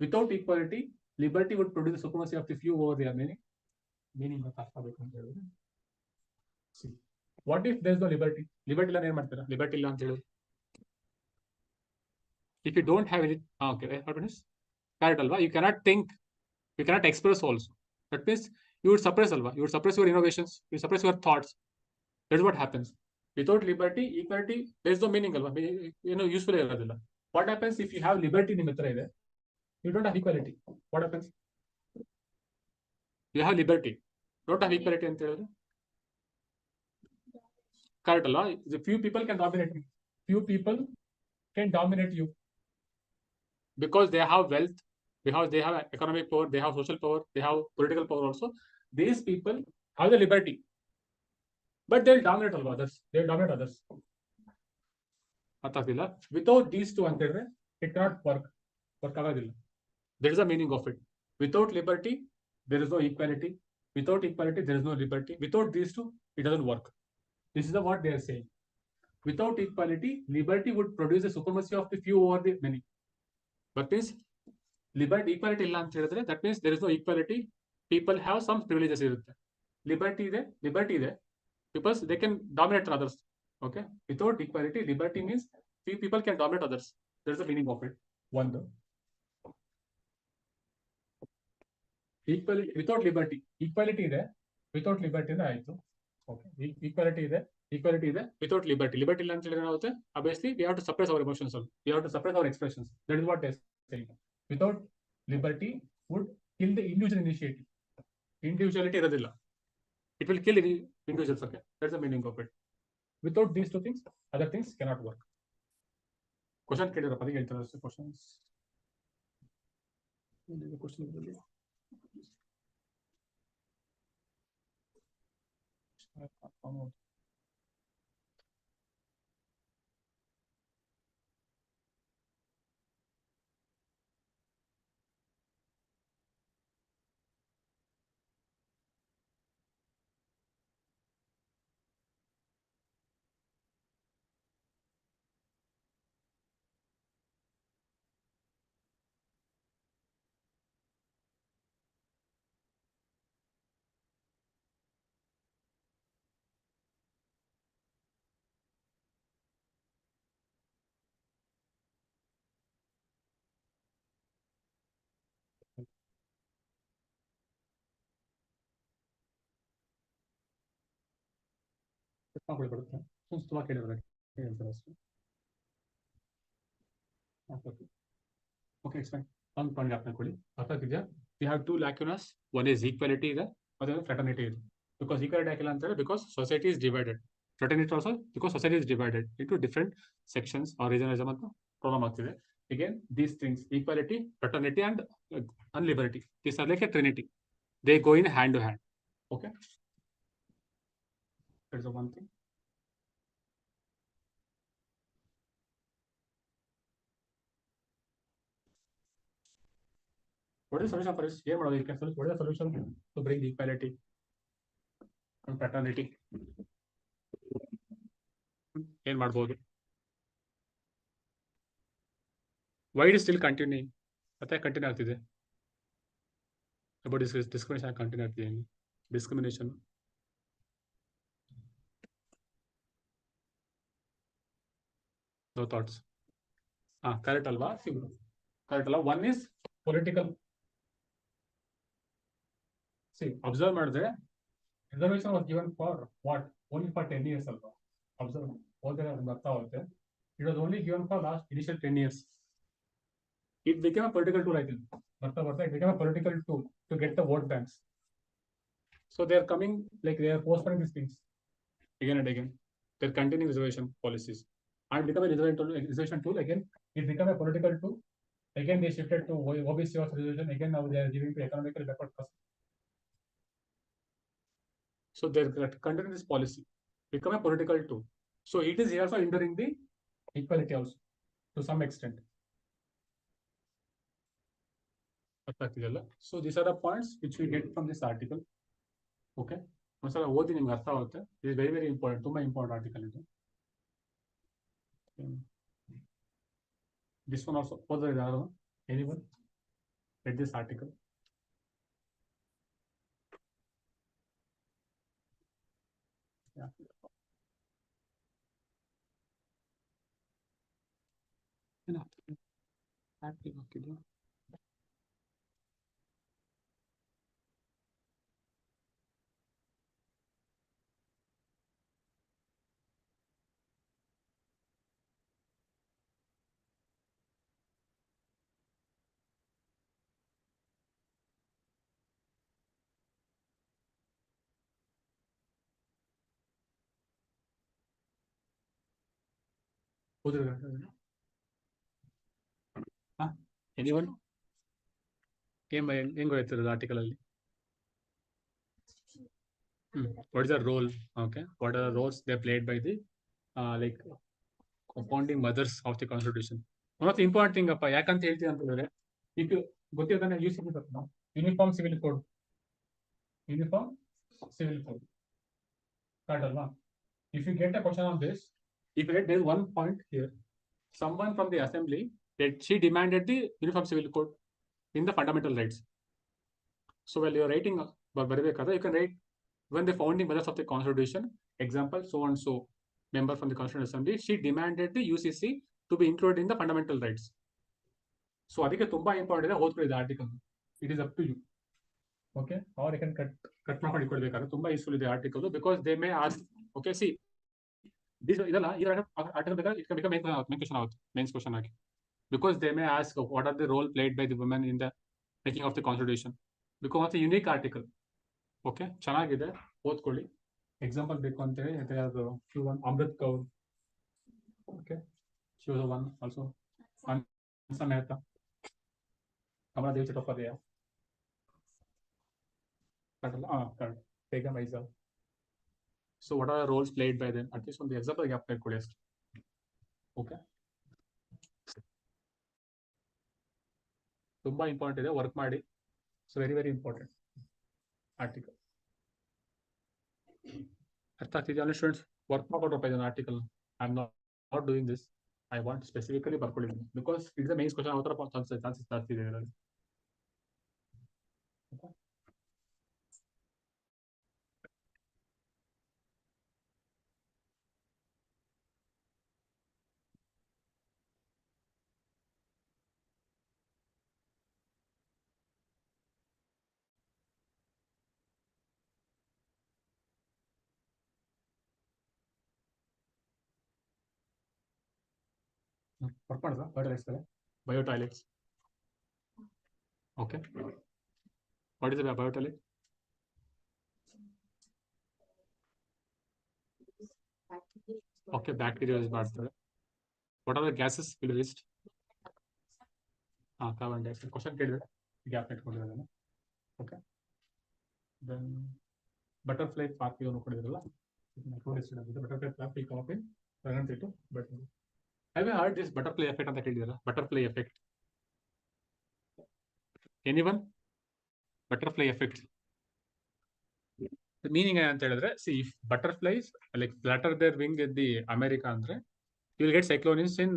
Without equality, liberty would produce the supremacy of the few over the many. Meaning see, what if there is no liberty? Liberty illa ಏನು ಮಾಡ್ತೀರಾ? Liberty ಇಲ್ಲ ಅಂತ ಹೇಳಿ. If you don't have it, okay, what is correct alva? You cannot think, you cannot express also. That means you would suppress alva. You would suppress your innovations, you suppress your thoughts. That's what happens. Without liberty, equality, there is no meaning alva. Useful ಇರೋದಿಲ್ಲ. What happens if you have liberty in the you don't have equality? What happens? You have liberty, don't have equality ಅಂತ ಹೇಳಿದ್ರೆ correct ಅಲ್ಲ? The few people can dominate you. Few people can dominate you because they have wealth, because they have economic power, they have social power, they have political power also. These people have the liberty, but they'll dominate all others. They'll dominate others. ಅರ್ಥಾಗ್ತಿಲ್ಲ? Without these two ಅಂತ ಹೇಳಿದ್ರೆ it cannot work ಆಗೋದಿಲ್ಲ. That is the meaning of it. Without liberty, there is no equality. Without equality, there is no liberty. Without these two, it doesn't work. This is what they are saying. Without equality, liberty would produce a supremacy of the few over the many. But means liberty, equality illa anta helidre, that means there is no equality. People have some privileges irutte. Liberty ide because they can dominate others. Okay. Without equality, liberty means few people can dominate others. That is the meaning of it. One. Equality without liberty, equality ಇದೆ, without liberty ಇದೆ ಆಯ್ತು. Okay. Equality ಇದೆ without liberty. Liberty ಇಲ್ಲ ಅಂತ ಹೇಳಿದ್ರೆ ಏನಾಗುತ್ತೆ? Obviously, we have to suppress our emotions. We have to suppress our expressions. That is what they are saying. Without liberty would kill the individual initiative. Individuality ಇರೋದಿಲ್ಲ. It will kill individuals. Okay. That's the meaning of it. Without these two things, other things cannot work. Question ಕೇಳಿರಪ್ಪ, ಅದಕ್ಕೆ ಹೇಳ್ತಾರೆ ಅಷ್ಟೇ questions. Question ಇದರಲ್ಲಿ ಬರುತ್ತೆ. ತುಂಬಾ ಕೇಳಿದ್ರೆ ಹೇಳ್ತಾರೆ ಅಷ್ಟೇ. Okay, it's fine. ಒಂದು ಪಾಯಿಂಟ್ ಜ್ಞಾಪಕ ಕೊಡಿ. ಅರ್ಥ ಆಗ್ತಿದ್ಯಾ? We have two lacunas. One is equality ಇದೆ, ಮತ್ತೆ fraternity ಇದೆ. Because equality ಯಾಕಿಲ್ಲ ಅಂತ ಹೇಳಿ, because society is divided. Fraternity also because society is divided into different sections or regionalism ಅಂತ ಪ್ರಾಬ್ಲಮ್ ಆಗ್ತಿದೆ. Again, these things, equality, fraternity and liberty, these are like a trinity. They go in hand to hand. Okay. That's the one thing. What is the solution for this? Here, what is the solution to bring equality and fraternity? ಏನ್ ಮಾಡ್ಬೋದು? Why it is still continuing? ಮತ್ತೆ continue ಆಗ್ತಿದೆ. About discrimination continue ಆಗ್ತಿದೆ. Discrimination. No thoughts. Correct ಅಲ್ವಾ? Correct ಅಲ್ವಾ? One is political. See, observe ಮಾಡಿದ್ರೆ reservation was given for what? Only for 10 years ಅಲ್ವಾ? Observe. ಹೋದರೆ ಅದು ಬರ್ತಾ ಹೋಗುತ್ತೆ. It was only given for last initial 10 years. It became a political tool, I think. It became a political tool to get the vote banks. So they are coming, like they are postponing these things again and again. They're continuing reservation policies. And become a reservation tool again. It became a political tool. Again, they shifted to OBC reservation. Again, now they are giving to economically backward class. So they're continuing this policy. Become a political tool. So it is also hindering the equality also to some extent. So these are the points which we get from this article. Okay. ಓದಿ ನಿಮ್ಗೆ ಅರ್ಥ ಆಗುತ್ತೆ. It is very, very important. ತುಂಬಾ important article ಇದು. This one also. Anyone read this article? Yeah. Anyone ಹೆಂಗ್ ಗೊತ್ತಿರೋದು article ಅಲ್ಲಿ? What is the role? Okay, what are the roles they played by the like founding mothers of the constitution? One of the important thing appa yakante ಹೇಳ್ತೀನಿ ಅಂತಂದ್ರೆ, if you ಗೊತ್ತಿರ್ತಾನೆ UCC ಬರ್ತದೆ, uniform civil code. Uniform civil code correct alva? If you get a question on this, if you get, there is one point here, someone from the assembly that she demanded the uniform civil code in the fundamental rights. So while you are writing ಬರಬೇಕಾದ್ರೆ you can write, when the founding mothers of the constitution, example so and so member from the constitutional assembly, she demanded the UCC to be included in the fundamental rights. So ಅದಕ್ಕೆ ತುಂಬಾ important ಇದೆ, ಓದ್ಕೊಳ್ಳಿ article. It is up to you. Okay, or you can cut ಮಾಡ್ಕೊಂಡು ಇಟ್ಕೊಳ್ಬೇಕಾದ್ರೆ ತುಂಬಾ useful ಇದೆ article, because they may ask. Okay, see this ಇದಲ್ಲ, ಈ article ಬೇಕಾದ್ರೆ it can become main question ಆಗಿ, because they may ask what are the role played by the women in the making of the constitution, because it's a unique article. Okay, ಚೆನ್ನಾಗಿದೆ, ಓದ್ಕೊಳ್ಳಿ. Example ಬೇಕು ಅಂತೇಳಿ ಯಾವುದು Q1 Amrit Kaur. Okay, she was one also. Ansa Mehta, Kamala Devi Chattopadhyay, correct. Begum Aizal. So what are the roles played by them? At least on the example gap ಕೊಡಿ ಅಷ್ಟೇ. Okay, ತುಂಬಾ important ಇದೆ, work ಮಾಡಿ. So very important article. ಅರ್ಥ ಆಗ್ತಿದೆಯಾ students? Work ಮಾಡ್ಕೊಡ್ರಪ್ಪ ಇದನ್ನ article. I am not doing this, I want specifically ಬರ್ಕೊಳ್ಳಿ, because it's the main question ಅವತರ ಚಾನ್ಸಸ್ ಜಾಸ್ತಿ ಇದೆ ಇದರಲ್ಲಿ. ವರ್ಕ್ ಮಾಡಿದ್ರ bio toilets? Okay, what is bio toilet? Okay, bacteria use ಮಾಡ್ತಾರೆ. What are the gases will result? Carbon dioxide. Question ಕೇಳಿದ್ರೆ gap ಇಟ್ಕೊಂಡಿರೋದನ್ನ. Okay, then butterfly park ನೋಡ್ಕೊಂಡಿದ್ರಲ್ಲ, butterfly park will come up in 732. But have you heard this butterfly effect ಅಂತ ಕೇಳಿದಿರಾ? Butterfly effect, anyone? Butterfly effect meaning ಏನಂತ ಹೇಳಿದ್ರೆ, see if butterflies like flutter their wing in the America ಅಂದ್ರೆ, you will get cyclones in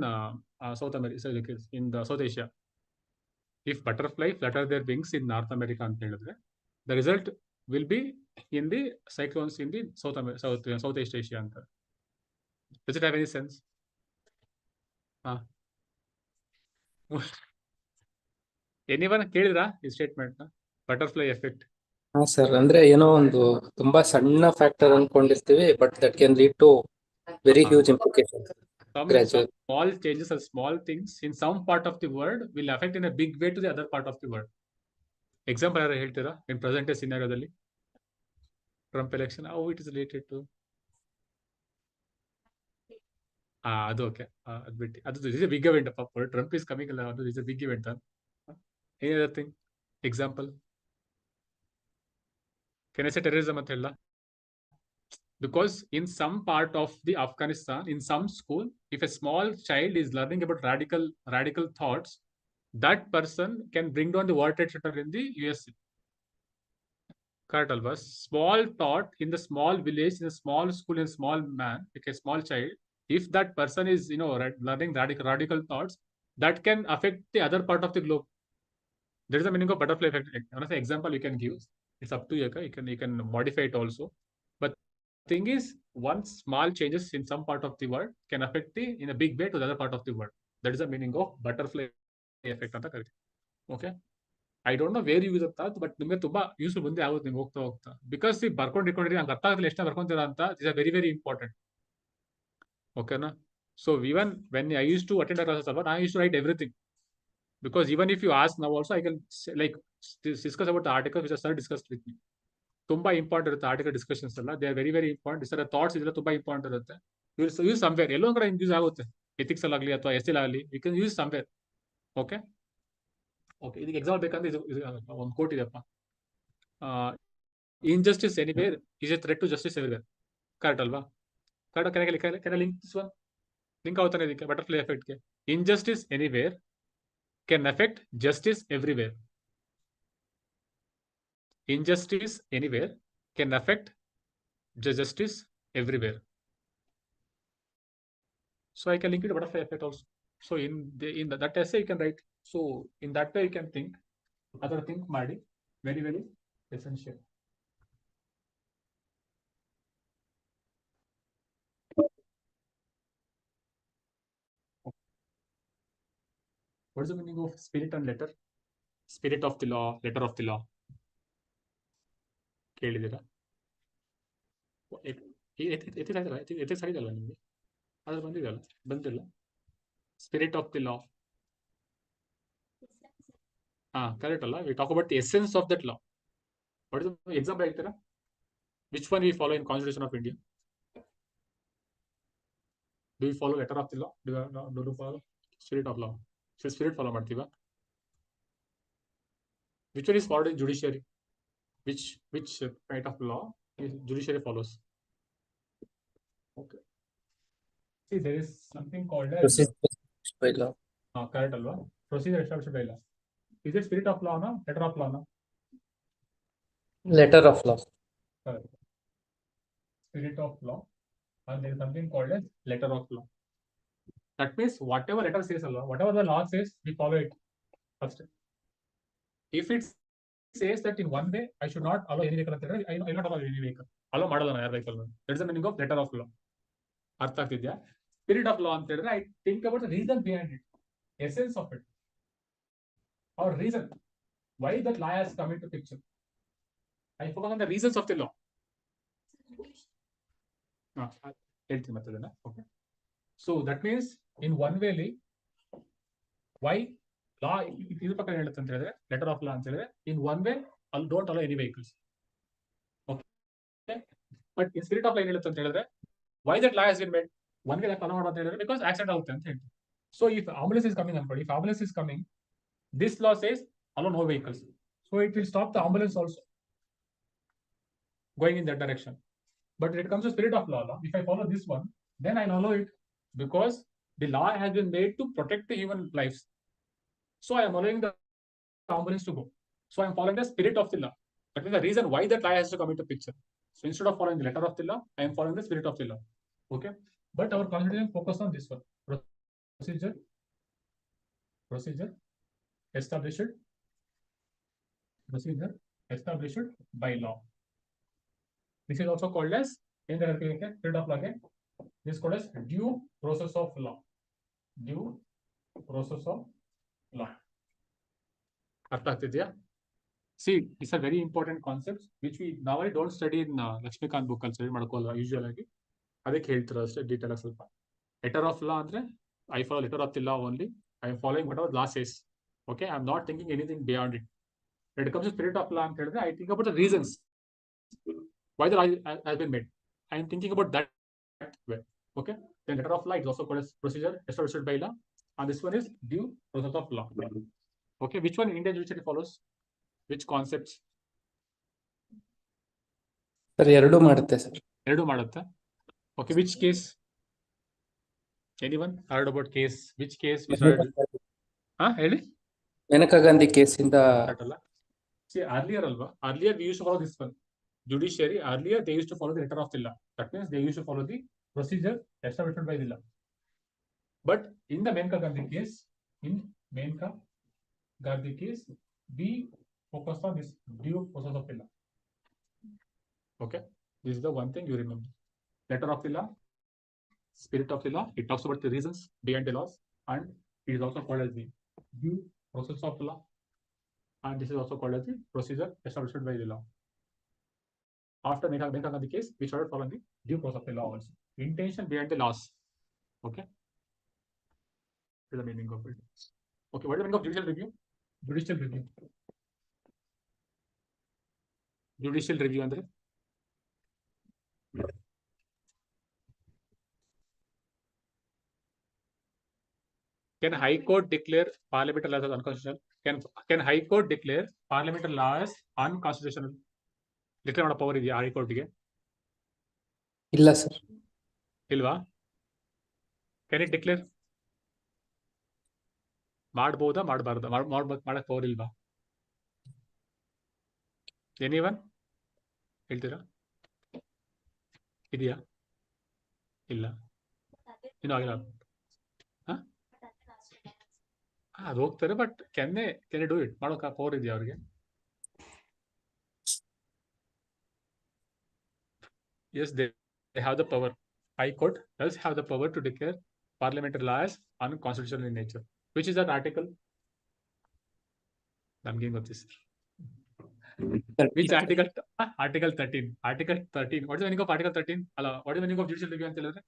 south America, in the south Asia. If butterfly flutter their wings in north America ಅಂತ ಹೇಳಿದ್ರೆ, the result will be in the cyclones in the south east Asia ಅಂತ. Does it have any sense? Anyone ಕೇಳಿದ್ರಾ ಈ statement ನ, butterfly effect?
ಹಾ sir, ಅಂದ್ರೆ ಏನೋ ಒಂದು ತುಂಬಾ ಸಣ್ಣ ಫ್ಯಾಕ್ಟರ್ ಅನ್ಕೊಂಡಿರ್ತೀವಿ, but that can lead to very huge implication.
Some small changes or small things in some part of the world will affect in a big way to the other part of the world. Example ಯಾರು ಹೇಳ್ತೀರಾ in present scenarioದಲ್ಲಿ? Trump election, how it is related to? ಅದು okay, ಅದು ಬಿಟ್ಟು ಅದು is a big event. Trump is coming ಅಲ್ಲ, ಅದು is a big event. Any other thing? Example? Can I say terrorism ಅಂತ ಹೇಳ? Because in some part of the Afghanistan, in some school, if a small child is learning about radical thoughts, that person can bring down the World Trade Center in the US. Correct alva? Small thought in the small village, in a small school, in a small man, like a small child, if that person is learning radical thoughts, that can affect the other part of the globe. There is a meaning of butterfly effect. Another example you can give. It's up to you. You can modify it also. But thing is, one small changes in some part of the world can affect in a big way to the other part of the world. That is the meaning of butterfly effect ಅಂತ ಕರಿತೀವಿ. Okay, I don't know wear use ಅಂತ, but ನಿಮಗೆ ತುಂಬಾ useful ಮುಂದೆ ಆಗುತ್ತೆ ನಿಮ್ಗೆ ಹೋಗ್ತಾ. Because ಈ ಬರ್ಕೊಂಡಿರಿ ನಂಗೆ ಅರ್ಥ ಆಗಲ್ಲ ಎಷ್ಟು ಬರ್ಕೊಂತೀರಾ ಅಂತ. Is a very important. ಓಕೆನಾ? So even when I use to attend classes ಅಲ್ವಾ, I use to write everything. Because even if you ask now also, I can like discuss about the article which sir discussed with me. ತುಂಬಾ important ಇರುತ್ತೆ article discussions ಎಲ್ಲ. They are very important. ಈ ಥರ thoughts ಇದೆಲ್ಲ ತುಂಬಾ important ಇರುತ್ತೆ. Use somewhere ಎಲ್ಲೋ ಕಡೆ use ಆಗುತ್ತೆ. ಎಥಿಕ್ಸ್ ಅಲ್ಲಿ ಆಗಲಿ ಅಥವಾ ಎಸ್ ಆಗಲಿ you can use somewhere. Okay okay, ಇದಕ್ಕೆ ಎಕ್ಸಾಂಪಲ್ ಬೇಕಂದ್ರೆ ಇದು ಒಂದು ಕೋಟ್ ಇದೆಯಪ್ಪ. injustice anywhere is a threat to justice everywhere. Correct ಅಲ್ವಾ? Correct. Can link this one? Link ಆಗುತ್ತಾನೆ ಇದಕ್ಕೆ ಬಟರ್ಫ್ಲೈ ಎಫೆಕ್ಟ್ಗೆ. injustice anywhere can affect justice everywhere. Injustice anywhere can affect justice everywhere. So I can link it to butterfly effect also. So in that essay you can write. So in that way you can think. Other think ಮಾಡಿ, very very essential. What is the meaning of spirit and letter? Spirit of the law, letter of the law. ಕೇಳಿದ್ದೀರಾ? Ethics ಆಗಿದಲ್ವ ನಿಮಗೆ? ಅದ್ರ ಬಂದಿಲ್ಲ. Spirit of the law. Correct ಅಲ್ಲ? We talk about the essence of that law. What is the example ಹೇಳ್ತೀರಾ? Which one we follow in constitution of India? Do we follow letter of the law? Do you follow spirit of law? Spirit follow ಮಾಡ್ತೀವಾ? Which one is followed in judiciary? Which kind of law judiciary follows? Okay. See, there is something called as
by law.
correct alwa? Procedure established by law. Is it spirit of law no? Letter of law no?
Letter of law.
Correct. Spirit of law, and there is something called as letter of law. That means whatever letter says alwa, whatever the law says, we follow it first. If it says that in one way I should not allow any vehicle, I will not allow any vehicle. Allow ಮಾಡಲ್ಲ ಯಾರ vehicle. That is the meaning of letter of law. ಅರ್ಥ ಆಗ್ತಿದ್ಯಾ? Spirit of law ಅಂತ ಹೇಳಿದ್ರೆ I think about the reason behind it, essence of it, or reason why that law has come into picture. I focus on the reasons of the law. ಹೇಳ್ತೀನಿ ಮತ್ತೆ ಅದನ್ನ. Okay, so that means in one way why law ಇದು ಪ್ರಕಾರ ಹೇಳುತ್ತೆ ಅಂತ ಹೇಳಿದ್ರೆ, letter of law ಅಂತ ಹೇಳಿದ್ರೆ in one way don't allow any vehicles. Okay, but in spirit of law ಏನ್ ಹೇಳುತ್ತೆ ಅಂತ ಹೇಳಿದ್ರೆ why that law has been made, one way allow ಮಾಡೋದು ಅಂತ ಹೇಳಿದ್ರೆ ಬಿಕಾಸ್ ಆಕ್ಸಿಡೆಂಟ್ ಆಗುತ್ತೆ ಅಂತ ಹೇಳ್ತೀವಿ. So if ambulance is coming ಅನ್ಕೊಳ್ಳಿ, if ambulance is coming, this law says allow no vehicles, so it will stop the ambulance also going in that direction. But when it comes to spirit of law, if I follow this one, then I allow it because the law has been made to protect the human lives. So I am allowing the ambulance to go. So I am following the spirit of the law. That is the reason why that law has to come into picture. So instead of following the letter of the law, I am following the spirit of the law. Okay, but our constitution focus on this one: procedure established by law. This is also called as, in the spirit of law again, this is called as due process of law. Due process of law. ಅರ್ಥ ಆಗ್ತಿದ್ಯಾ? See, these are very important concepts which we nowadays don't study in Laxmikanth book ಅಲ್ಲಿ study ಮಾಡ್ಕೊಳ್ಳಲ್ಲ usual ಆಗಿ. ಅದಕ್ಕೆ ಹೇಳ್ತಾರೆ ಅಷ್ಟೇ detail ಆಗಿ ಸ್ವಲ್ಪ. ಲೆಟರ್ ಆಫ್ ಲಾ ಅಂದ್ರೆ I follow letter of the law only. I am following what ever law says. Okay, I am not thinking anything beyond it. When it comes to spirit of law ಅಂತ ಹೇಳಿದ್ರೆ I think about the reasons why the law has been made. I am thinking about that way. Okay, then letter of law is also called as procedure established by law, and this one is due process of law. Okay, which one Indian judiciary follows? Which concepts?
Sir ಎರಡು ಮಾಡುತ್ತೆ sir.
ಎರಡು ಮಾಡುತ್ತೆ. Okay, which case? Anyone heard about case? Which case we started? ಹೇಳಿ.
ಮೇನಕಾ ಗಾಂಧಿ ಕೇಸಿಂದ.
See, earlier we used to follow this one. Judiciary, earlier they used to follow the letter of the law. That means they used to follow the procedure established by the law. But in the Menka Gandhi case, we focused on this due process of the law. Okay, this is the one thing you remember. Letter of the law, spirit of the law, it talks about the reasons behind the laws, and it is also called as the due process of the law, and this is also called as the procedure established by the law. After Menka Gandhi case, we started following the due process of the law also. Intention behind the laws. Okay, what is the meaning of it? Okay, what is the meaning of judicial review? Judicial review andre Can High Court declare parliamentary laws as unconstitutional? Can High Court declare parliamentary laws unconstitutional? Declare ಮಾಡೋ power ಇದೆಯಾ ಹೈಕೋರ್ಟ್ಗೆ?
ಇಲ್ಲ sir.
ಇಲ್ವಾ? Can it declare? ಮಾಡ್ಬೋದಾ ಮಾಡಬಾರ್ದ? ಮಾಡಕ್ power ಇಲ್ವಾ? Anyone ಹೇಳ್ತೀರಾ? ಇದೆಯಾ? ಇಲ್ಲ, ಇನ್ನೂ ಆಗಿಲ್ಲ. ಅದು ಹೋಗ್ತಾರೆ, ಬಟ್ ಕ್ಯಾನ್ ಡೂ ಇಟ್? ಮಾಡೋಕೆ ಪವರ್ ಇದೆಯಾ ಅವ್ರಿಗೆ? Yes, they have the power. High Court does have the power to declare parliamentary laws unconstitutional in nature. Which is that article? ನಮ್ಗೆ ಗೊತ್ತಿಲ್ಲ. Which article? Article 13. Article 13. What is the meaning of Article 13? What is the meaning of judicial review ಅಂತ ಹೇಳಿದ್ರೆ?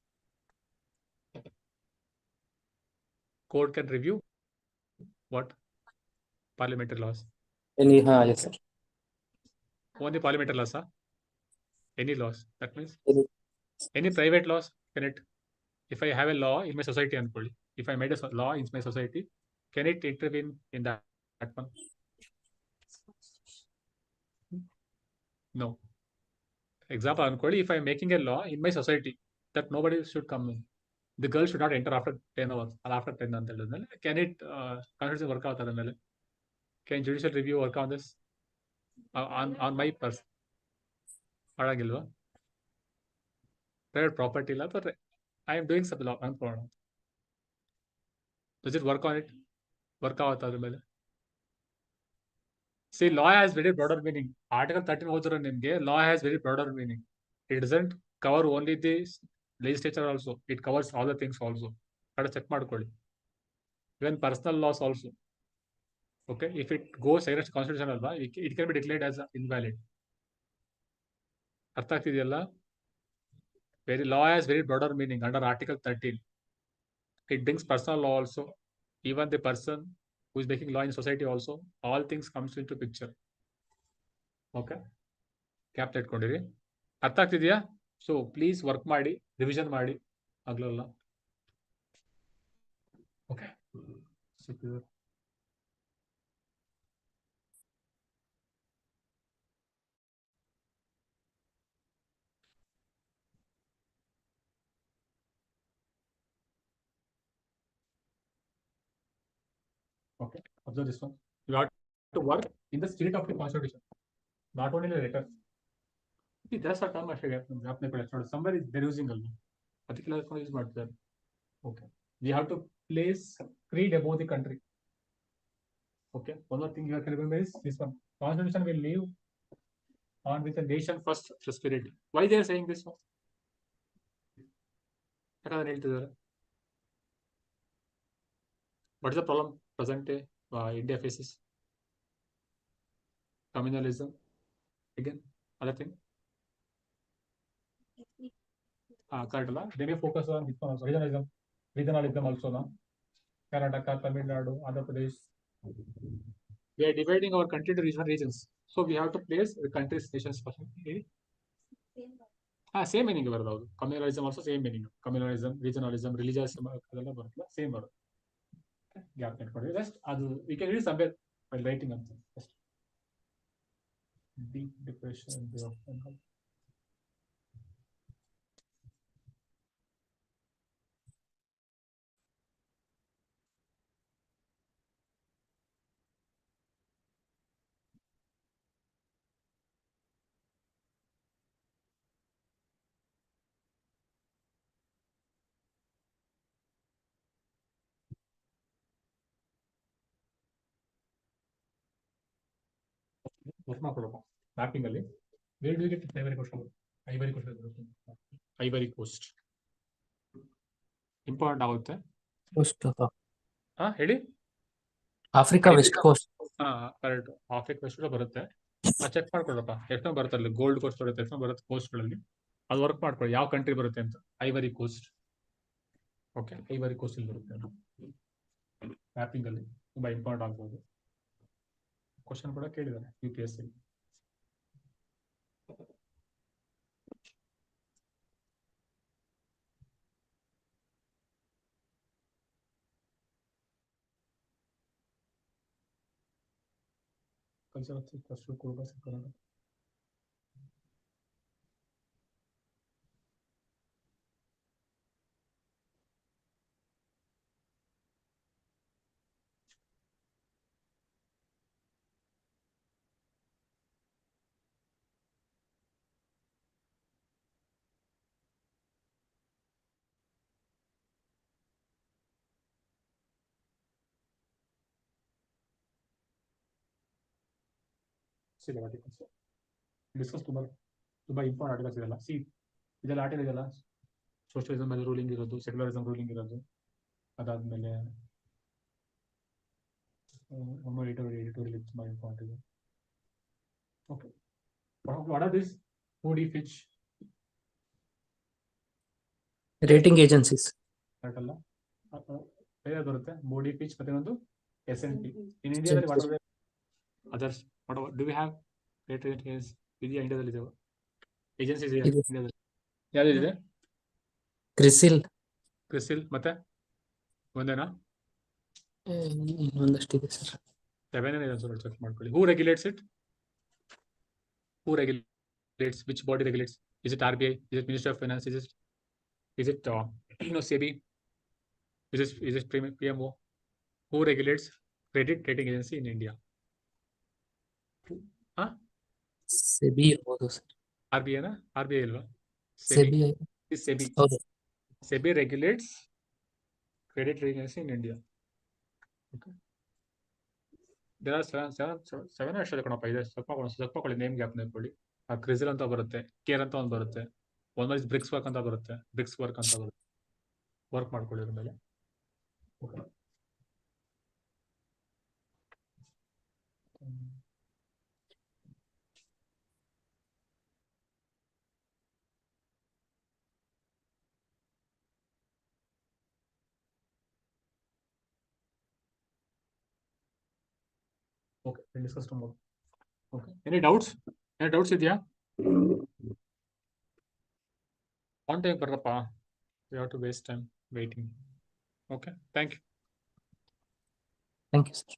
Court can review what? Parliamentary laws.
Yes sir.
Only parliamentary laws, huh? Any laws. That means
Any
private laws can it? If I have a law in my society, ಅನ್ಕೊಳ್ಳಿ, if I made a law in my society, can it intervene in that one? No. Example ಅನ್ಕೊಳ್ಳಿ, if I am making a law in my society that nobody should come in, the girl should not enter after 10 hours or after 10 ಅಂತ ಹೇಳಿದ್ಮೇಲೆ, can it constitution work out ಅದ್ರ ಮೇಲೆ? Can judicial review work on this? On my person? ಮಾಡಂಗಿಲ್ವಾ? Private property ಇಲ್ಲ, but I am doing some law. Does it work on it? Work out ಅದ್ರ ಮೇಲೆ? See, law has very broader meaning. Article 13 ಓದಿರೋ ನಿಮ್ಗೆ law has very broader meaning. It doesn't cover only the legislature also. It covers all the things also. ಕಡೆ check ಮಾಡ್ಕೊಳ್ಳಿ. Even personal laws also. Okay, if it goes against constitution ಅಲ್ವಾ, it can be declared as invalid. ಅರ್ಥ ಆಗ್ತಿದೆಯಲ್ಲ? Law has very broader meaning under Article 13. It brings personal law also. Even the person who is making law in society also, all things comes into picture. Okay, cap ಇಟ್ಕೊಂಡಿರಿ. ಅರ್ಥ ಆಗ್ತಿದೆಯಾ? So please work ಮಾಡಿ, revision ಮಾಡಿ ಆಗ್ಲಲ್ಲ. ಓಕೆ, okay, observe this one. You have to work in the spirit of the constitution, not only the letter. See, that's a term ಅಷ್ಟೇ ಜ್ಞಾಪನೆ ನೋಡಿ. Somewhere is there using ಅಲ್ವಾ, particular ಯೂಸ್ ಮಾಡ್ತಾರೆ. Okay, we have to place creed above the country. Okay, one more thing you have to remember is this one: constitution will live on with the nation first spirit. Why they are saying this one? ಯಾಕಂದ್ರೆ ಹೇಳ್ತಿದ್ದಾರೆ. What is the problem present day India faces? Communalism. Again, other thing. Correct ಅಲ್ಲ? They may focus on this one also. Regionalism also now. Karnataka, Tamil Nadu, Andhra Pradesh. We are dividing our country to regional regions. So we have to place the country's nations first. Same meaning ಬರೋದು ಹೌದು. Communalism also same meaning. Communalism, regionalism, religiosism ಅದೆಲ್ಲ ಬರುತ್ತಲ್ಲ, same ಬರುತ್ತೆ. Gap ಇಟ್ಕೊಂಡ್ರೆ just ಅದು we can read somewhere while writing ಅಂತ. Just deep depression in Bay of Bengal. Mapping ಅಲ್ಲಿ where do you get ivory coast? Ivory coast important ಆಗುತ್ತೆ. ಹೇಳಿ.
Africa west coast.
Correct, Africa west ಬರುತ್ತೆ. Check ಮಾಡ್ಕೊಳಪ್ಪ, ಎಷ್ಟೋ ಬರುತ್ತೆ ಅಲ್ಲಿ. ಗೋಲ್ಡ್ ಕೋಸ್ಟ್ ಬರುತ್ತೆ, ಎಷ್ಟೋ ಬರುತ್ತೆ ಕೋಸ್ಟ್ಗಳಲ್ಲಿ. ಅದು ವರ್ಕ್ ಮಾಡ್ಕೊಳ್ಳಿ ಯಾವ ಕಂಟ್ರಿ ಬರುತ್ತೆ ಅಂತ. Ivory Coast. Okay, Ivory Coast ಇಲ್ಲಿ ಬರುತ್ತೆ. ಮ್ಯಾಪಿಂಗ್ ಅಲ್ಲಿ ತುಂಬಾ ಇಂಪಾರ್ಟೆಂಟ್ ಆಗ್ಬೋದು. ಕ್ವಶನ್ ಕೂಡ ಕೇಳಿದ್ದಾರೆ UPSC. culture of the first Kurubas economy. See the articles. Discuss ತುಂಬಾ ಇಂಪಾರ್ಟೆಂಟ್ ಆರ್ಟಿಕಲ್ಸ್ ಇದೆಲ್ಲ. ಸಿ ಇದೆಲ್ಲ ಆರ್ಟಿಕಲ್ ಇದೆಲ್ಲ ಸೋಷಿಯಲಿಸಮ್ ಮೇಲೆ ರೂಲಿಂಗ್ ಇರೋದು, ಸೆಕ್ಯುಲರಿಸಮ್ ರೂಲಿಂಗ್ ಇರೋದು. ಅದಾದ್ಮೇಲೆ ಎಡಿಟೋರಿಯಲ್ ತುಂಬಾ ಇಂಪಾರ್ಟೆಂಟ್ ಇದೆ. Okay, what are this? Moody, Fitch,
rating agencies.
Correct ಅಲ್ಲ? ಯಾವ್ದು ಬರುತ್ತೆ? ಮೂಡಿ, ಫಿಚ್ ಮತ್ತೆ ಒಂದು S&P. ಇನ್ ಇಂಡಿಯಾದಲ್ಲಿ what are others? Do we have rating ಇದೆಯಾ ಇಂಡಿಯಾದಲ್ಲಿ? ಇದೆ ಏಜೆನ್ಸೀಸ್ ಇದೆಯಾ
ಇದೆ.
ಇಂಡಿಯಾದಲ್ಲಿ? ಯಾವ್ದಿದೆ?
ಕ್ರಿಸಿಲ್.
ಕ್ರಿಸಿಲ್ ಮತ್ತೆ ಒಂದೇನಾ?
ಇನ್ನೊಂದಷ್ಟಿದೆ ಸರ್.
7 ಇದೆ ಸರ್, ಚೆಕ್ ಮಾಡ್ಕೊಳ್ಳಿ. Who regulates it? Who regulates? Which body regulates? Is it RBI? Is it Ministry of Finance? Is it SEBI? Is it PMO? Who regulates credit rating agency in India?
SEBI ಇರ್ಬೋದು sir.
RBI na? RBI ilva?
SEBI.
Is SEBI.
ಹೌದು.
SEBI regulates credit rating agency in India. Okay. There are seven ಅಷ್ಟೇ ಕಣಪ್ಪ ಇದೆ. ಸ್ವಲ್ಪ name gap ನೆನ್ಕೊಳ್ಳಿ. CRISIL ಅಂತ ಬರುತ್ತೆ, care ಅಂತ ಒಂದು ಬರುತ್ತೆ, ಒಂದ್ ಬ್ರಿಕ್ಸ್ ವರ್ಕ್ ಅಂತ ಬರುತ್ತೆ, ಬ್ರಿಕ್ಸ್ ವರ್ಕ್ ಅಂತ ಬರುತ್ತೆ. ವರ್ಕ್ ಮಾಡ್ಕೊಳ್ಳಿ ಅದ್ರ ಮೇಲೆ. Okay, discuss tomorrow. Okay, any doubts? ಇದೆಯಾ? ಆನ್ ಟೈಮ್ ಬರ್ರಪ್ಪ. You have to waste time waiting. Okay, thank you.
Thank you sir.